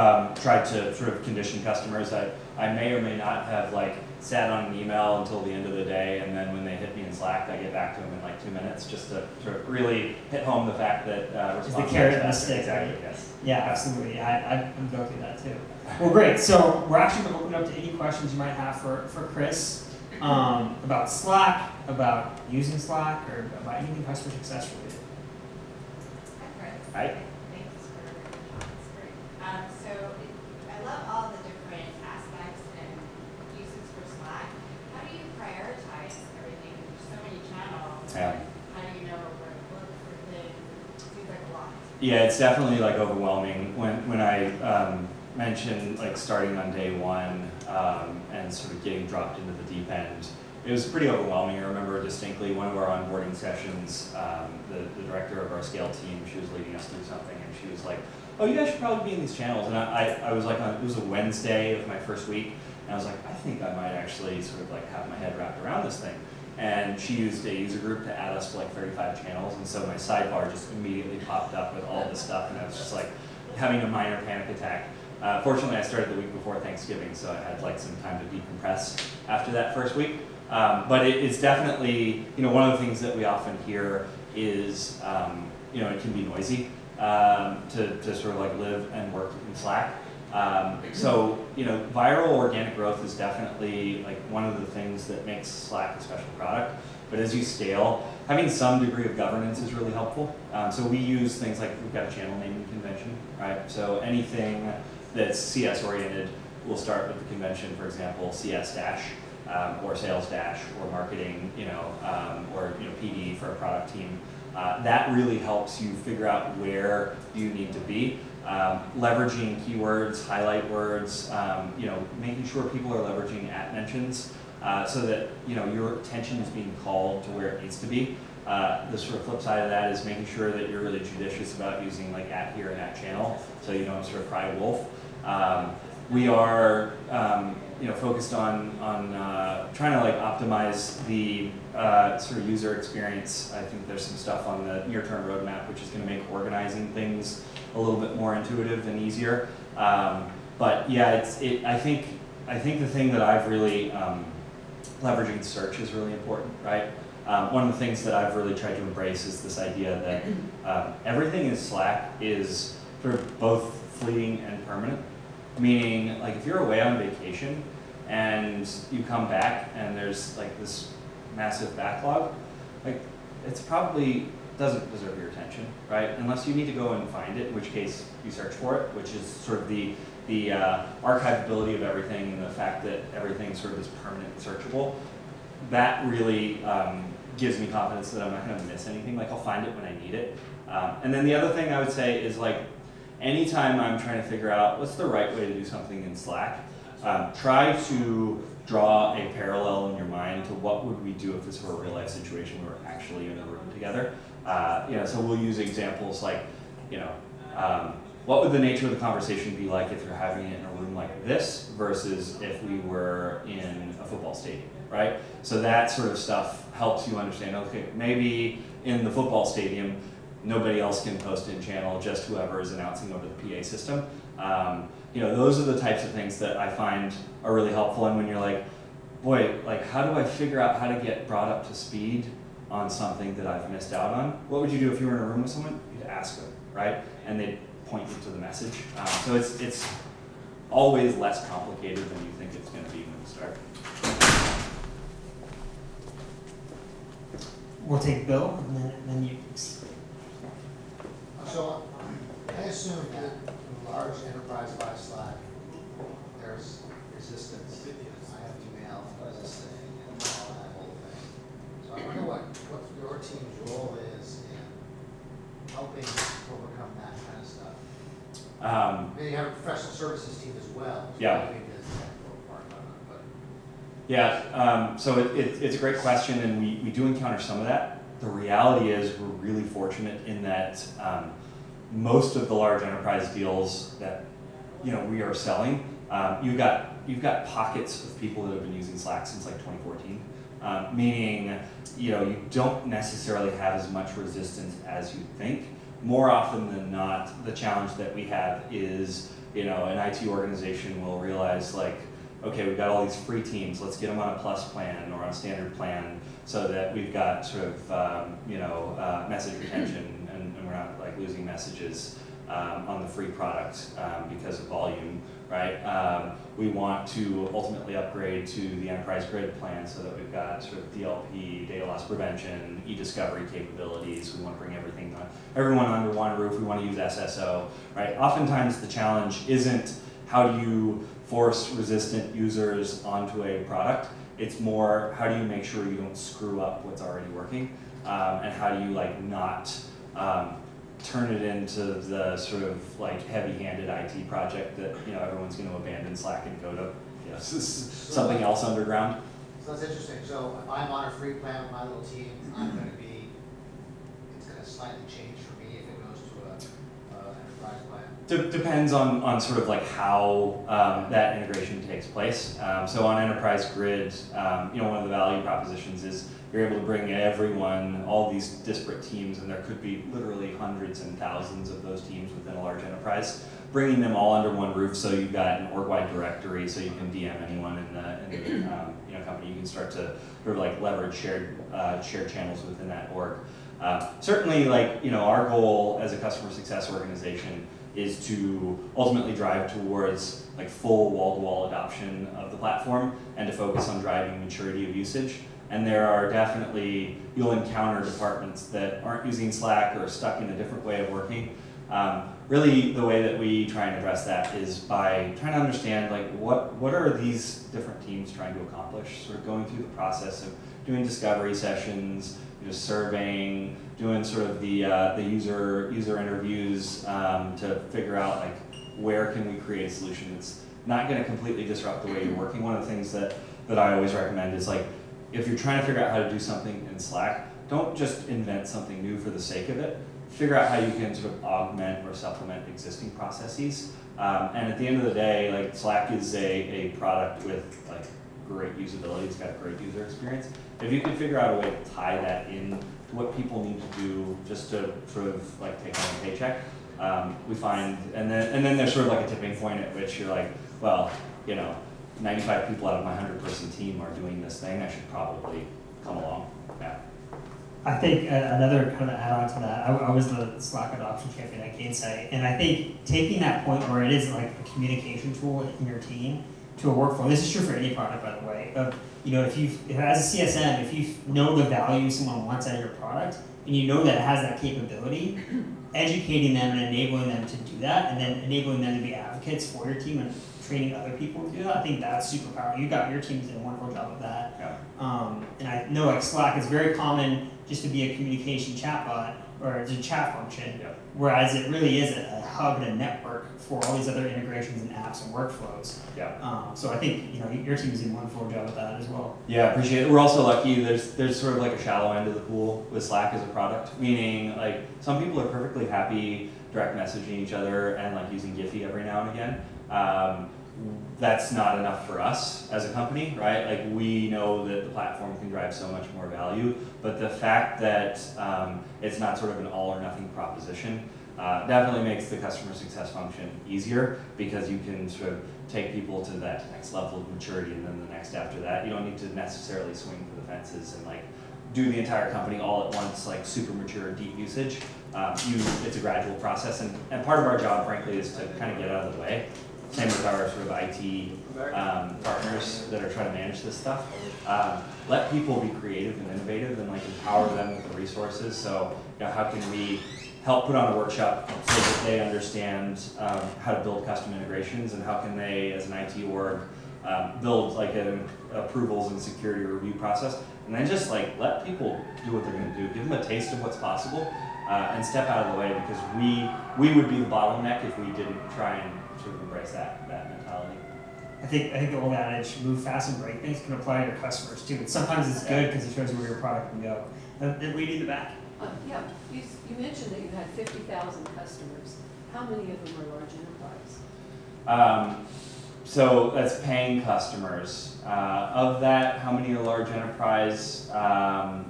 tried to sort of condition customers. I may or may not have like sat on an email until the end of the day, and then when they hit me in Slack, I get back to them in like 2 minutes, just to sort of really hit home the fact that it's the carrot and the stick. Exactly. Right? Yes. Yeah, absolutely. I'm guilty of that too. Well, great. So we're actually going to open up to any questions you might have for Chris about Slack, about using Slack, or about anything customer success related. Hi. Thanks for the talk. It's great. So Yeah, it's definitely like overwhelming when I mentioned like starting on day one and sort of getting dropped into the deep end. It was pretty overwhelming. I remember distinctly one of our onboarding sessions, the director of our scale team, she was leading us through something, and she was like, "Oh, you guys should probably be in these channels." And I was like, it was a Wednesday of my first week, and I was like, I think I might actually sort of like have my head wrapped around this thing. And she used a user group to add us to like 35 channels, and so my sidebar just immediately popped up with all this stuff, and I was just like having a minor panic attack. Fortunately, I started the week before Thanksgiving, so I had like some time to decompress after that first week. But it's definitely, one of the things that we often hear is, it can be noisy to sort of like live and work in Slack. So, viral organic growth is definitely like one of the things that makes Slack a special product. But as you scale, having some degree of governance is really helpful. So we use things like, we've got a channel naming convention, right? So anything that's CS oriented, we'll start with the convention, for example, CS dash, or sales dash, or marketing, or PD for a product team. That really helps you figure out where you need to be. Leveraging keywords, highlight words, making sure people are leveraging @ mentions so that your attention is being called to where it needs to be. The sort of flip side of that is making sure that you're really judicious about using like @ here and @ channel, so you don't sort of cry wolf. We are focused on trying to like optimize the sort of user experience. I think there's some stuff on the near-term roadmap which is going to make organizing things a little bit more intuitive and easier. But yeah, I think the thing that I've really leveraging search is really important, right? One of the things that I've really tried to embrace is this idea that everything in Slack is sort of both fleeting and permanent. Meaning, like if you're away on vacation and you come back and there's like this massive backlog, like it's probably doesn't deserve your attention, right? Unless you need to go and find it, in which case you search for it, which is sort of the archivability of everything and the fact that everything sort of is permanent and searchable. That really gives me confidence that I'm not going to miss anything. Like I'll find it when I need it. And then the other thing I would say is like, anytime I'm trying to figure out what's the right way to do something in Slack, try to draw a parallel in your mind to what would we do if this were a real life situation where we're actually in a room together. So we'll use examples like, what would the nature of the conversation be like if you're having it in a room like this versus if we were in a football stadium, right? So that sort of stuff helps you understand, okay, maybe in the football stadium, nobody else can post in channel, just whoever is announcing over the PA system. Those are the types of things that I find are really helpful. And when you're like, boy, like how do I figure out how to get brought up to speed on something that I've missed out on? What would you do if you were in a room with someone? You'd ask them, right? And they'd point you to the message. So it's always less complicated than you think it's going to be when you start. We'll take Bill, and then you. So I assume that in large enterprise like Slack, there's resistance. I have email resisting and all that whole thing. So I wonder what your team's role is in helping overcome that kind of stuff. You have a professional services team as well. So yeah. Maybe there's a technical part of it, but. Yeah, so it's a great question, and we do encounter some of that. The reality is we're really fortunate in that most of the large enterprise deals that we are selling, you've got pockets of people that have been using Slack since like 2014, meaning you don't necessarily have as much resistance as you think. More often than not, the challenge that we have is an IT organization will realize like, okay, we've got all these free teams, let's get them on a plus plan or on a standard plan so that we've got sort of, message retention and we're not like losing messages on the free product because of volume, right? We want to ultimately upgrade to the enterprise grid plan so that we've got sort of DLP, data loss prevention, e-discovery capabilities. We want to bring everyone under one roof. We want to use SSO, right? Oftentimes the challenge isn't how do you force resistant users onto a product. It's more how do you make sure you don't screw up what's already working, and how do you like not turn it into the sort of like heavy-handed IT project that everyone's going to abandon Slack and go to something else underground. So that's interesting. So if I'm on a free plan with my little team, it's going to slightly change for me if it goes to an enterprise plan. Depends on sort of like how that integration takes place. So on Enterprise Grid, one of the value propositions is you're able to bring everyone, all these disparate teams, and there could be literally hundreds and thousands of those teams within a large enterprise, bringing them all under one roof. So you've got an org-wide directory, so you can DM anyone in the company. You can start to sort of like leverage shared channels within that org. Certainly, like our goal as a customer success organization is to ultimately drive towards like full wall-to-wall adoption of the platform and to focus on driving maturity of usage. And there are definitely, you'll encounter departments that aren't using Slack or stuck in a different way of working. Really, the way that we try and address that is by trying to understand like what are these different teams trying to accomplish, sort of going through the process of doing discovery sessions, surveying, doing sort of the user interviews to figure out like where can we create a solution that's not going to completely disrupt the way you're working. One of the things that I always recommend is like, if you're trying to figure out how to do something in Slack, don't just invent something new for the sake of it. Figure out how you can sort of augment or supplement existing processes. And at the end of the day, like Slack is a product with like great usability. It's got a great user experience. If you can figure out a way to tie that in to what people need to do just to sort of like take home a paycheck, we find, and then there's sort of like a tipping point at which you're like, well, 95 people out of my 100-person team are doing this thing. I should probably come along. Yeah. I think another kind of add-on to that, I was the Slack adoption champion at Gainsight, and I think taking that point where it is like a communication tool in your team to a workflow, this is true for any product, by the way, if as a CSM, if you know the value someone wants out of your product, and you know that it has that capability, educating them and enabling them to do that, and then enabling them to be advocates for your team and training other people to do that, I think that's super powerful. Your team's doing a wonderful job of that. Yeah. And I know like Slack is very common just to be a communication chatbot or it's a chat function, Yeah. whereas it really is a hub and a network for all these other integrations and apps and workflows. Yeah. So I think your team is doing a wonderful job with that as well. Yeah, appreciate it. We're also lucky. There's sort of like a shallow end of the pool with Slack as a product, meaning like some people are perfectly happy direct messaging each other and like using Giphy every now and again. That's not enough for us as a company, right? Like we know that the platform can drive so much more value, but the fact that it's not sort of an all or nothing proposition definitely makes the customer success function easier because you can sort of take people to that next level of maturity and then the next after that. You don't need to necessarily swing for the fences and like do the entire company all at once, like super mature, deep usage. It's a gradual process, and part of our job, frankly, is to kind of get out of the way. Same with our sort of IT partners that are trying to manage this stuff. Let people be creative and innovative and like empower them with the resources. So how can we help put on a workshop so that they understand how to build custom integrations, and how can they, as an IT org, build like an approvals and security review process, and then just like let people do what they're going to do. Give them a taste of what's possible and step out of the way, because we would be the bottleneck if we didn't try and sort of embrace that mentality. I think the old adage, move fast and break things, can apply to your customers too. But sometimes it's good because it shows you where your product can go. Then we need the back. Yeah, you mentioned that you had 50,000 customers. How many of them are large enterprise? So that's paying customers. Of that, how many are large enterprise? Off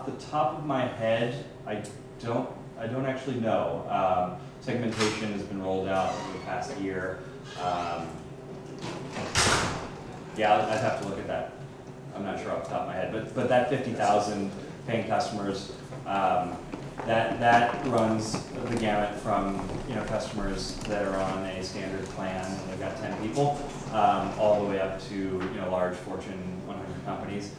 the top of my head, I don't actually know. Segmentation has been rolled out over the past year. Yeah, I'd have to look at that. I'm not sure off the top of my head, but that 50,000 paying customers, that runs the gamut from customers that are on a standard plan and they've got 10 people, all the way up to large Fortune 100 companies.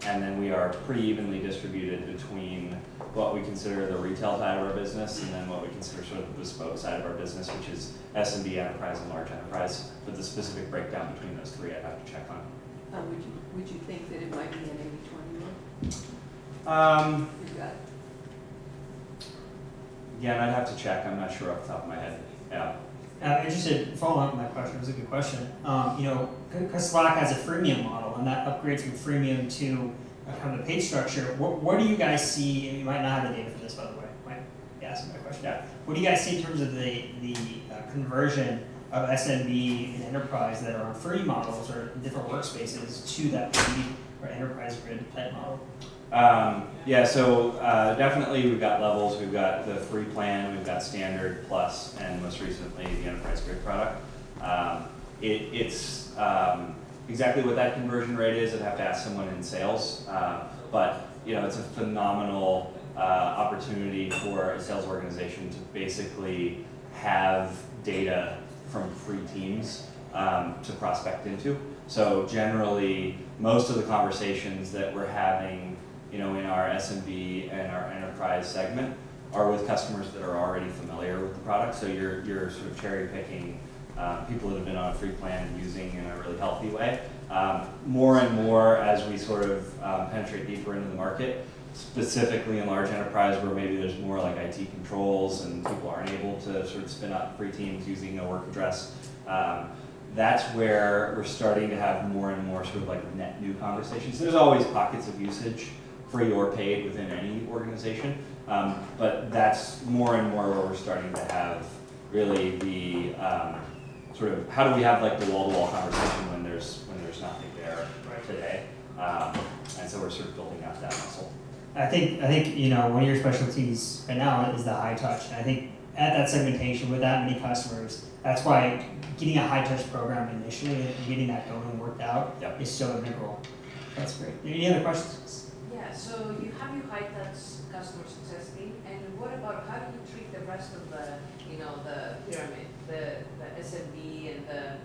And then we are pretty evenly distributed between what we consider the retail side of our business and then what we consider sort of the bespoke side of our business, which is SMB enterprise and large enterprise. But the specific breakdown between those three, I'd have to check on. Would you think that it might be an 80-20 rule? Um, Again, I'd have to check. I'm not sure off the top of my head. Yeah. I'm interested, following up on that question, it was a good question. You know, because Slack has a freemium model, and that upgrades from freemium to kind of the paid structure. What do you guys see, and you might not have the data for this, by the way, might be asking that question. Yeah. What do you guys see in terms of the conversion of SMB and enterprise that are on free models or different workspaces to that paid or enterprise grid type model? Yeah, so definitely we've got levels. We've got the free plan, we've got standard, plus, and most recently the enterprise grid product. It's exactly what that conversion rate is. I'd have to ask someone in sales, but you know, it's a phenomenal opportunity for a sales organization to basically have data from free teams to prospect into. So generally, most of the conversations that we're having, you know, in our SMB and our enterprise segment are with customers that are already familiar with the product. So you're sort of cherry picking people that have been on a free plan and using in a really healthy way. More and more as we sort of penetrate deeper into the market, specifically in large enterprise where maybe there's more like IT controls and people aren't able to sort of spin up free teams using a work address. That's where we're starting to have more and more sort of like net new conversations. There's always pockets of usage, free or paid, within any organization, but that's more and more where we're starting to have really the sort of how do we have like the wall-to-wall conversation when there's nothing there today, and so we're sort of building out that muscle. I think you know, one of your specialties right now is the high touch. And I think at that segmentation with that many customers, that's why getting a high touch program initially and getting that going and worked out is so integral. That's great. Any other questions? Yeah, so you have your high touch customer success team, and what about how do you treat the rest of the, you know, the pyramid, the SMB and the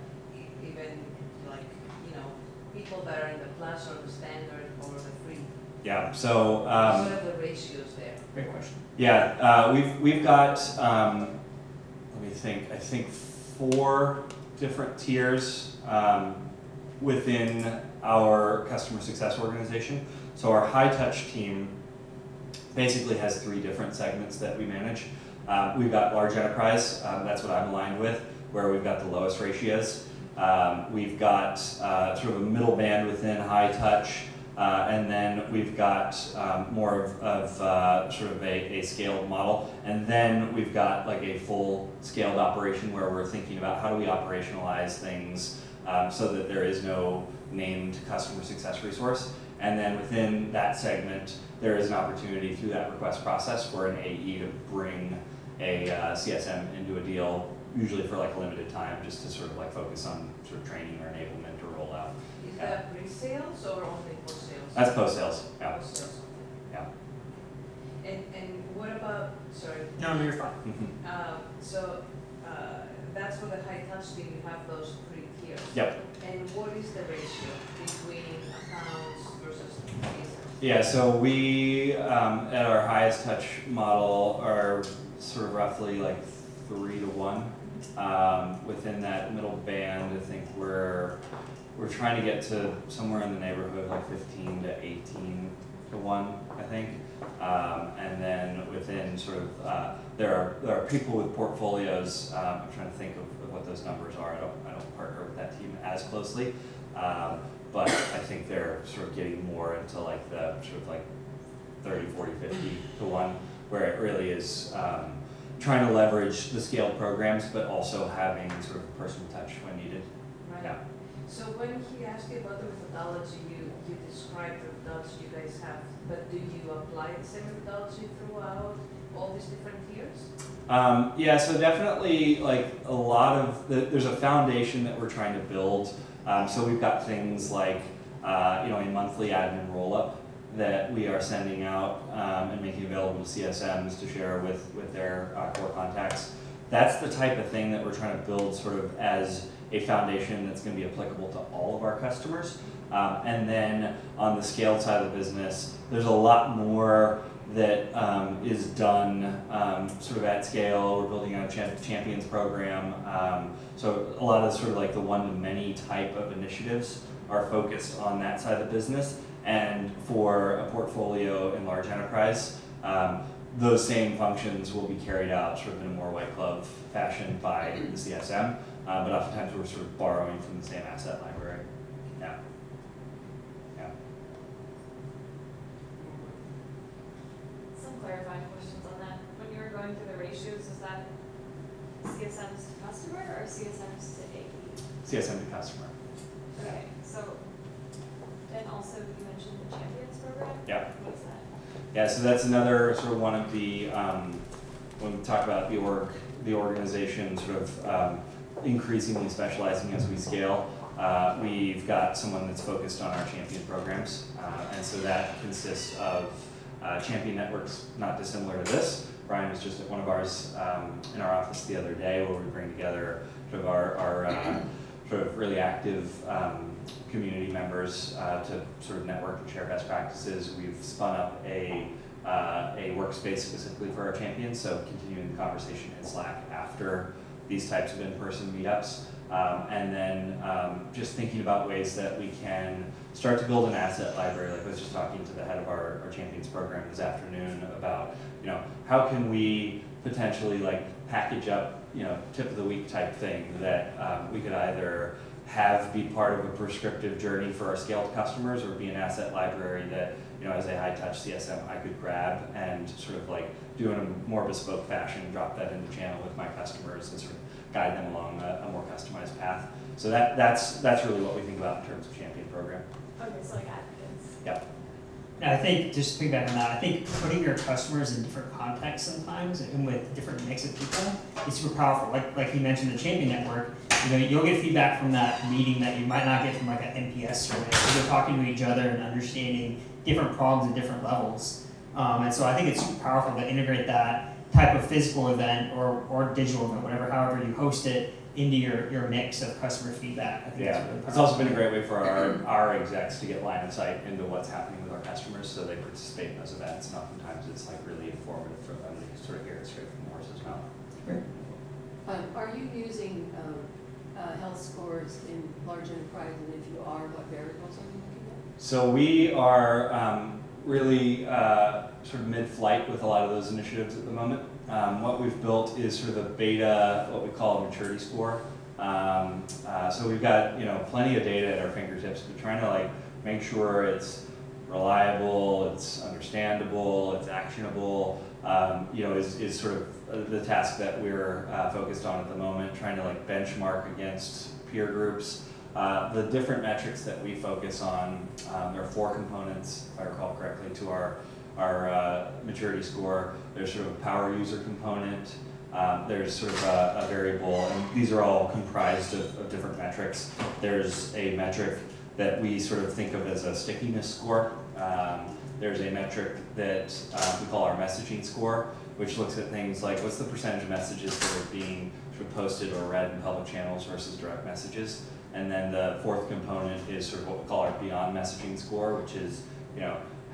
even like, you know, people that are in the plus or the standard or the free? Yeah, so what are the ratios there? Great question. yeah, we've got let me think. I think 4 different tiers within our customer success organization. So our high touch team basically has 3 different segments that we manage. We've got large enterprise, that's what I'm aligned with, where we've got the lowest ratios. We've got sort of a middle band within high touch, and then we've got more of sort of a scaled model. And then we've got like a full scaled operation where we're thinking about how do we operationalize things so that there is no named customer success resource. And then within that segment, there is an opportunity through that request process for an AE to bring a CSM into a deal, usually for like a limited time, just to sort of like focus on sort of training or enablement or rollout. Is that pre-sales or only post-sales? That's post-sales, yeah. Post-sales. Yeah. And what about, sorry. No, you're fine. So that's for the high touch team, you have those 3 tiers. Yep. And what is the ratio between accounts versus business? Yeah, so we, at our highest touch model, are sort of roughly like 3 to 1. Within that middle band, I think we're trying to get to somewhere in the neighborhood like 15 to 18 to 1, I think. And then within sort of, there are people with portfolios. I'm trying to think of what those numbers are. I don't partner with that team as closely, but I think they're sort of getting more into like the sort of like 30, 40, 50 to 1, where it really is trying to leverage the scaled programs, but also having sort of personal touch when needed. Right. Yeah. So when he asked you about the methodology, you described the methodology you guys have, but do you apply the same methodology throughout all these different tiers? Yeah, so definitely like a lot of, there's a foundation that we're trying to build. So we've got things like, you know, a monthly admin roll-up that we are sending out and making available to CSMs to share with their core contacts. That's the type of thing that we're trying to build sort of as a foundation that's going to be applicable to all of our customers. And then on the scaled side of the business, there's a lot more that is done sort of at scale. We're building out a champions program. So a lot of sort of like the one-to-many type of initiatives are focused on that side of the business. And for a portfolio in large enterprise, those same functions will be carried out sort of in a more white glove fashion by the CSM, but oftentimes we're sort of borrowing from the same asset library. Yeah. Yeah. Some clarifying questions on that. When you were going through the ratios, is that CSMs to customer or CSMs to AE? CSM to customer. Okay, so, and also you mentioned the Champions program? Yeah. What's that? Yeah, so that's another sort of one of the, when we talk about the organization sort of increasingly specializing as we scale, we've got someone that's focused on our champion programs. And so that consists of champion networks not dissimilar to this. Brian was just at one of ours in our office the other day where we bring together sort of our sort of really active community members to sort of network and share best practices. We've spun up a workspace specifically for our champions, so continuing the conversation in Slack after these types of in-person meetups. And then just thinking about ways that we can start to build an asset library. Like I was just talking to the head of our champions program this afternoon about, how can we potentially like package up, tip of the week type thing that we could either have be part of a prescriptive journey for our scaled customers or be an asset library that, as a high-touch CSM, I could grab and sort of like do in a more bespoke fashion, drop that in the channel with my customers and sort of guide them along a more customized path. So that's really what we think about in terms of champion program. Okay, so like advocates. Yep. And I think, just to piggyback on that, I think putting your customers in different contexts sometimes and with different mix of people is super powerful. Like you mentioned, the champion network, you'll get feedback from that meeting that you might not get from like an NPS survey. So you're talking to each other and understanding different problems at different levels. And so I think it's super powerful to integrate that type of physical event or digital event, however you host it, into your mix of customer feedback. I think that's really powerful. It's also been a great way for our execs to get line of sight into what's happening with our customers, so they participate in those events, and oftentimes it's like really informative for them to sort of hear it straight from the horse's mouth. Great. Are you using health scores in large enterprise, and if you are, what variables are you looking at? So we are really sort of mid-flight with a lot of those initiatives at the moment. What we've built is sort of a beta, what we call a maturity score. So we've got plenty of data at our fingertips, but trying to like make sure it's reliable, it's understandable, it's actionable. Is sort of the task that we're focused on at the moment. Trying to like benchmark against peer groups. The different metrics that we focus on, there are 4 components, if I recall correctly, to our maturity score. There's sort of a power user component. There's sort of a variable, and these are all comprised of different metrics. There's a metric that we sort of think of as a stickiness score. There's a metric that we call our messaging score, which looks at things like what's the percentage of messages that are being sort of posted or read in public channels versus direct messages. And then the 4th component is sort of what we call our beyond messaging score, which is,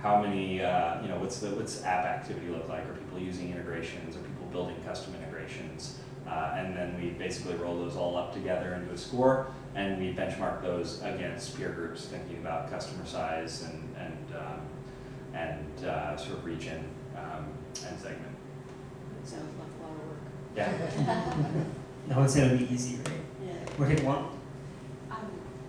how many, what's app activity look like? Are people using integrations? Are people building custom integrations? And then we basically roll those all up together into a score, and we benchmark those against peer groups, thinking about customer size and sort of region and segment. It sounds like a lot of work. Yeah. No one said it'd be easy, right? Yeah. We're hitting one.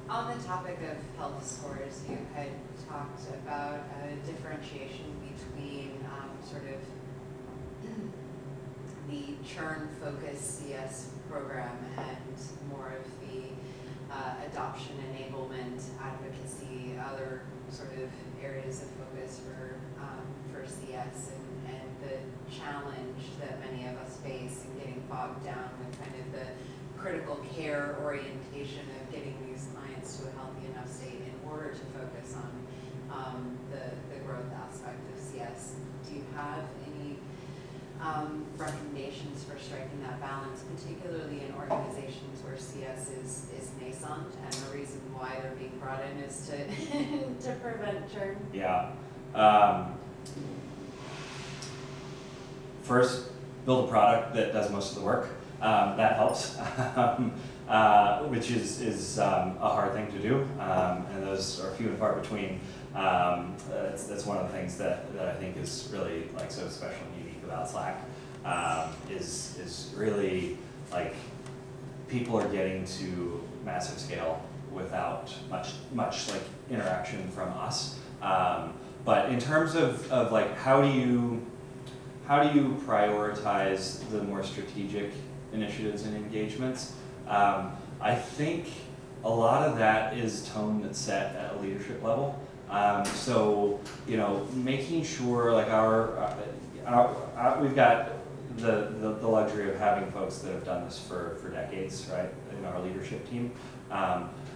On the topic of health scores, you had talked about a differentiation between sort of the churn-focused CS program and more of the adoption enablement, advocacy, other sort of areas of focus for CS, and the challenge that many of us face in getting bogged down with kind of the critical care orientation of getting these clients to a healthy enough state in order to focus on the growth aspect of CS. Do you have any recommendations for striking that balance, particularly in organizations where CS is nascent, and the reason why they're being brought in is to to prevent churn? Yeah. First, build a product that does most of the work. That helps, which is a hard thing to do, and those are few and far between. That's one of the things that I think is really like so special and unique about Slack is really like people are getting to massive scale without much like interaction from us. But in terms of like how do you prioritize the more strategic initiatives and engagements? I think a lot of that is tone that's set at a leadership level. So, you know, making sure like we've got the luxury of having folks that have done this for decades, right, in our leadership team.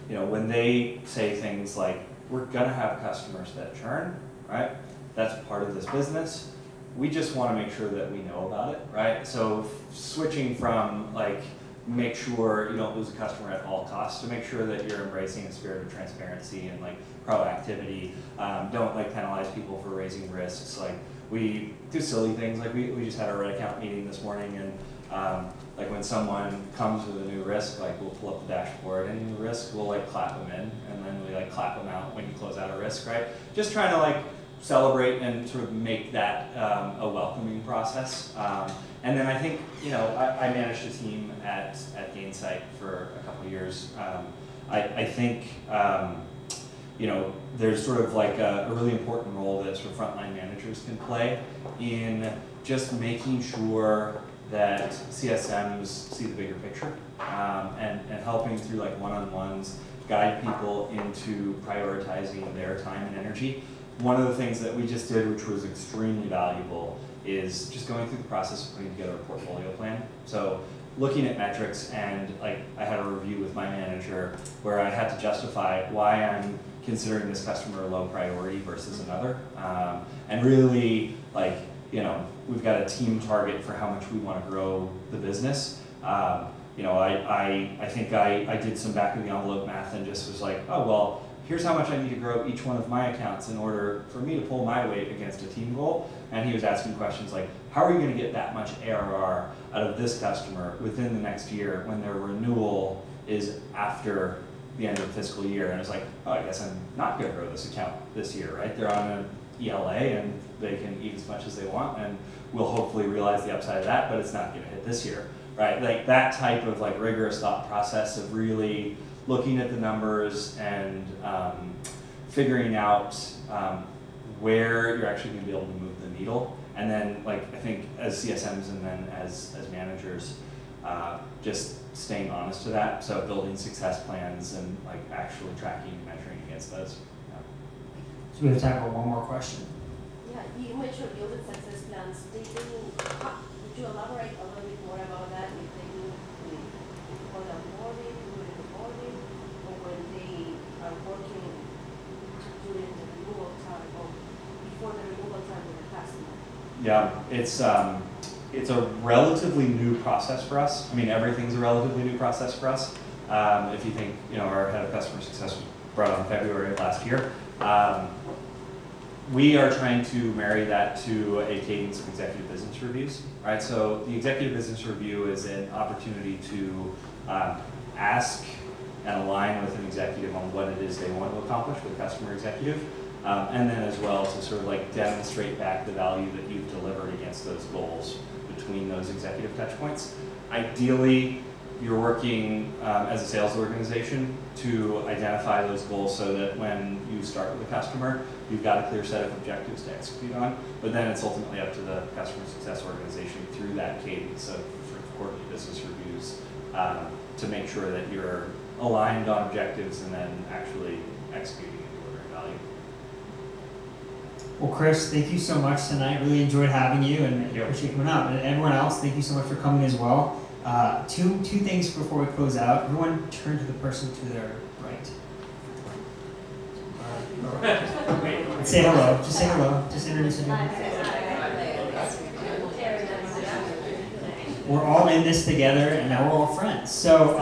You know, when they say things like, we're gonna have customers that churn, right? That's part of this business. We just wanna make sure that we know about it, right? So switching from like, make sure you don't lose a customer at all costs, to make sure that you're embracing a spirit of transparency and like proactivity. Don't like penalize people for raising risks. Like we do silly things, like we just had a Red account meeting this morning, and like when someone comes with a new risk, like we'll pull up the dashboard, any new risk, we'll like clap them in, and then we like clap them out when you close out a risk, right? Just trying to like celebrate and sort of make that a welcoming process. And then I think, you know, I managed a team at Gainsight for a couple of years. I think, you know, there's sort of like a really important role that sort of frontline managers can play in just making sure that CSMs see the bigger picture, and helping through like one-on-ones guide people into prioritizing their time and energy. One of the things that we just did, which was extremely valuable, is just going through the process of putting together a portfolio plan. So looking at metrics, and like I had a review with my manager where I had to justify why I'm considering this customer a low priority versus another. And really, like, you know, we've got a team target for how much we want to grow the business. You know, I think I did some back of the envelope math and just was like, oh, well, here's how much I need to grow each one of my accounts in order for me to pull my weight against a team goal. And he was asking questions like, how are you going to get that much ARR out of this customer within the next year when their renewal is after the end of the fiscal year? And I was like, oh, I guess I'm not going to grow this account this year, right? They're on an ELA and they can eat as much as they want, and we'll hopefully realize the upside of that, but it's not going to hit this year, right? Like that type of like rigorous thought process of really looking at the numbers and figuring out where you're actually going to be able to move the needle. And then, like, I think as CSMs and then as managers, just staying honest to that. So building success plans and like actually tracking and measuring against those. Yeah. So we have time for one more question. Yeah, you mentioned building success plans. Would you elaborate a little bit more about that? If they do for the onboarding, during the onboarding, or when they are working during the renewal time, or before the renewal time with the customer? Yeah, it's a relatively new process for us. I mean, everything's a relatively new process for us. If you think, you know, our head of customer success was brought on in February of last year. We are trying to marry that to a cadence of executive business reviews, right? So the executive business review is an opportunity to ask and align with an executive on what it is they want to accomplish with a customer executive. And then as well to sort of like demonstrate back the value that you've delivered against those goals between those executive touch points. Ideally, you're working as a sales organization to identify those goals so that when you start with a customer, you've got a clear set of objectives to execute on, but then it's ultimately up to the customer success organization through that cadence of quarterly business reviews to make sure that you're aligned on objectives and then actually executing and delivering value. Well, Chris, thank you so much tonight. Really enjoyed having you, and appreciate you coming out. And everyone else, thank you so much for coming as well. Two things before we close out. Everyone turn to the person to their right. And say hello. Just say hello. Just introduce yourself. We're all in this together, and now we're all friends. So,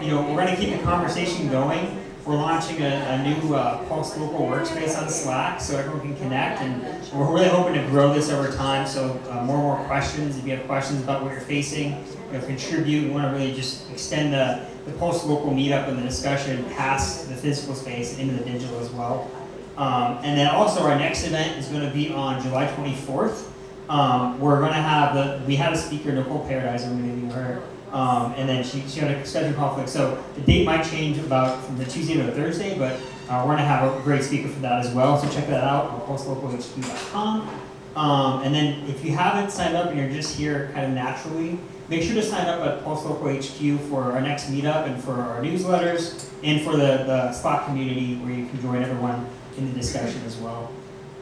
you know, we're going to keep the conversation going. We're launching a new PulseLocal workspace on Slack so everyone can connect, and we're really hoping to grow this over time. So more and more questions. If you have questions about what you're facing, you know, contribute. We want to really just extend the PulseLocal meetup and the discussion past the physical space into the digital as well. And then also our next event is going to be on July 24th. we're going to have we had a speaker, Nicole Paradise, I'm going to be her. And then she had a schedule conflict. So the date might change about from the Tuesday to the Thursday, but we're going to have a great speaker for that as well. So check that out on PulseLocalHQ.com. And then if you haven't signed up and you're just here kind of naturally, make sure to sign up at PulseLocal HQ for our next meetup and for our newsletters and for the Slack community where you can join everyone in the discussion as well.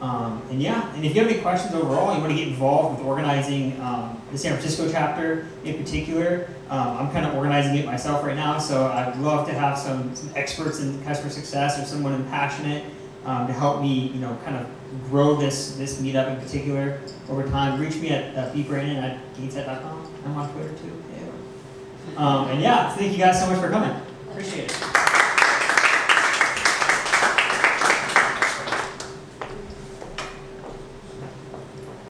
And yeah, and if you have any questions overall, you want to get involved with organizing the San Francisco chapter in particular, I'm kind of organizing it myself right now, so I'd love to have some experts in customer success or someone passionate to help me, kind of grow this meetup in particular over time. Reach me at bbrandon@gainset.com. I'm on Twitter too. Yeah. And yeah, thank you guys so much for coming. Appreciate it.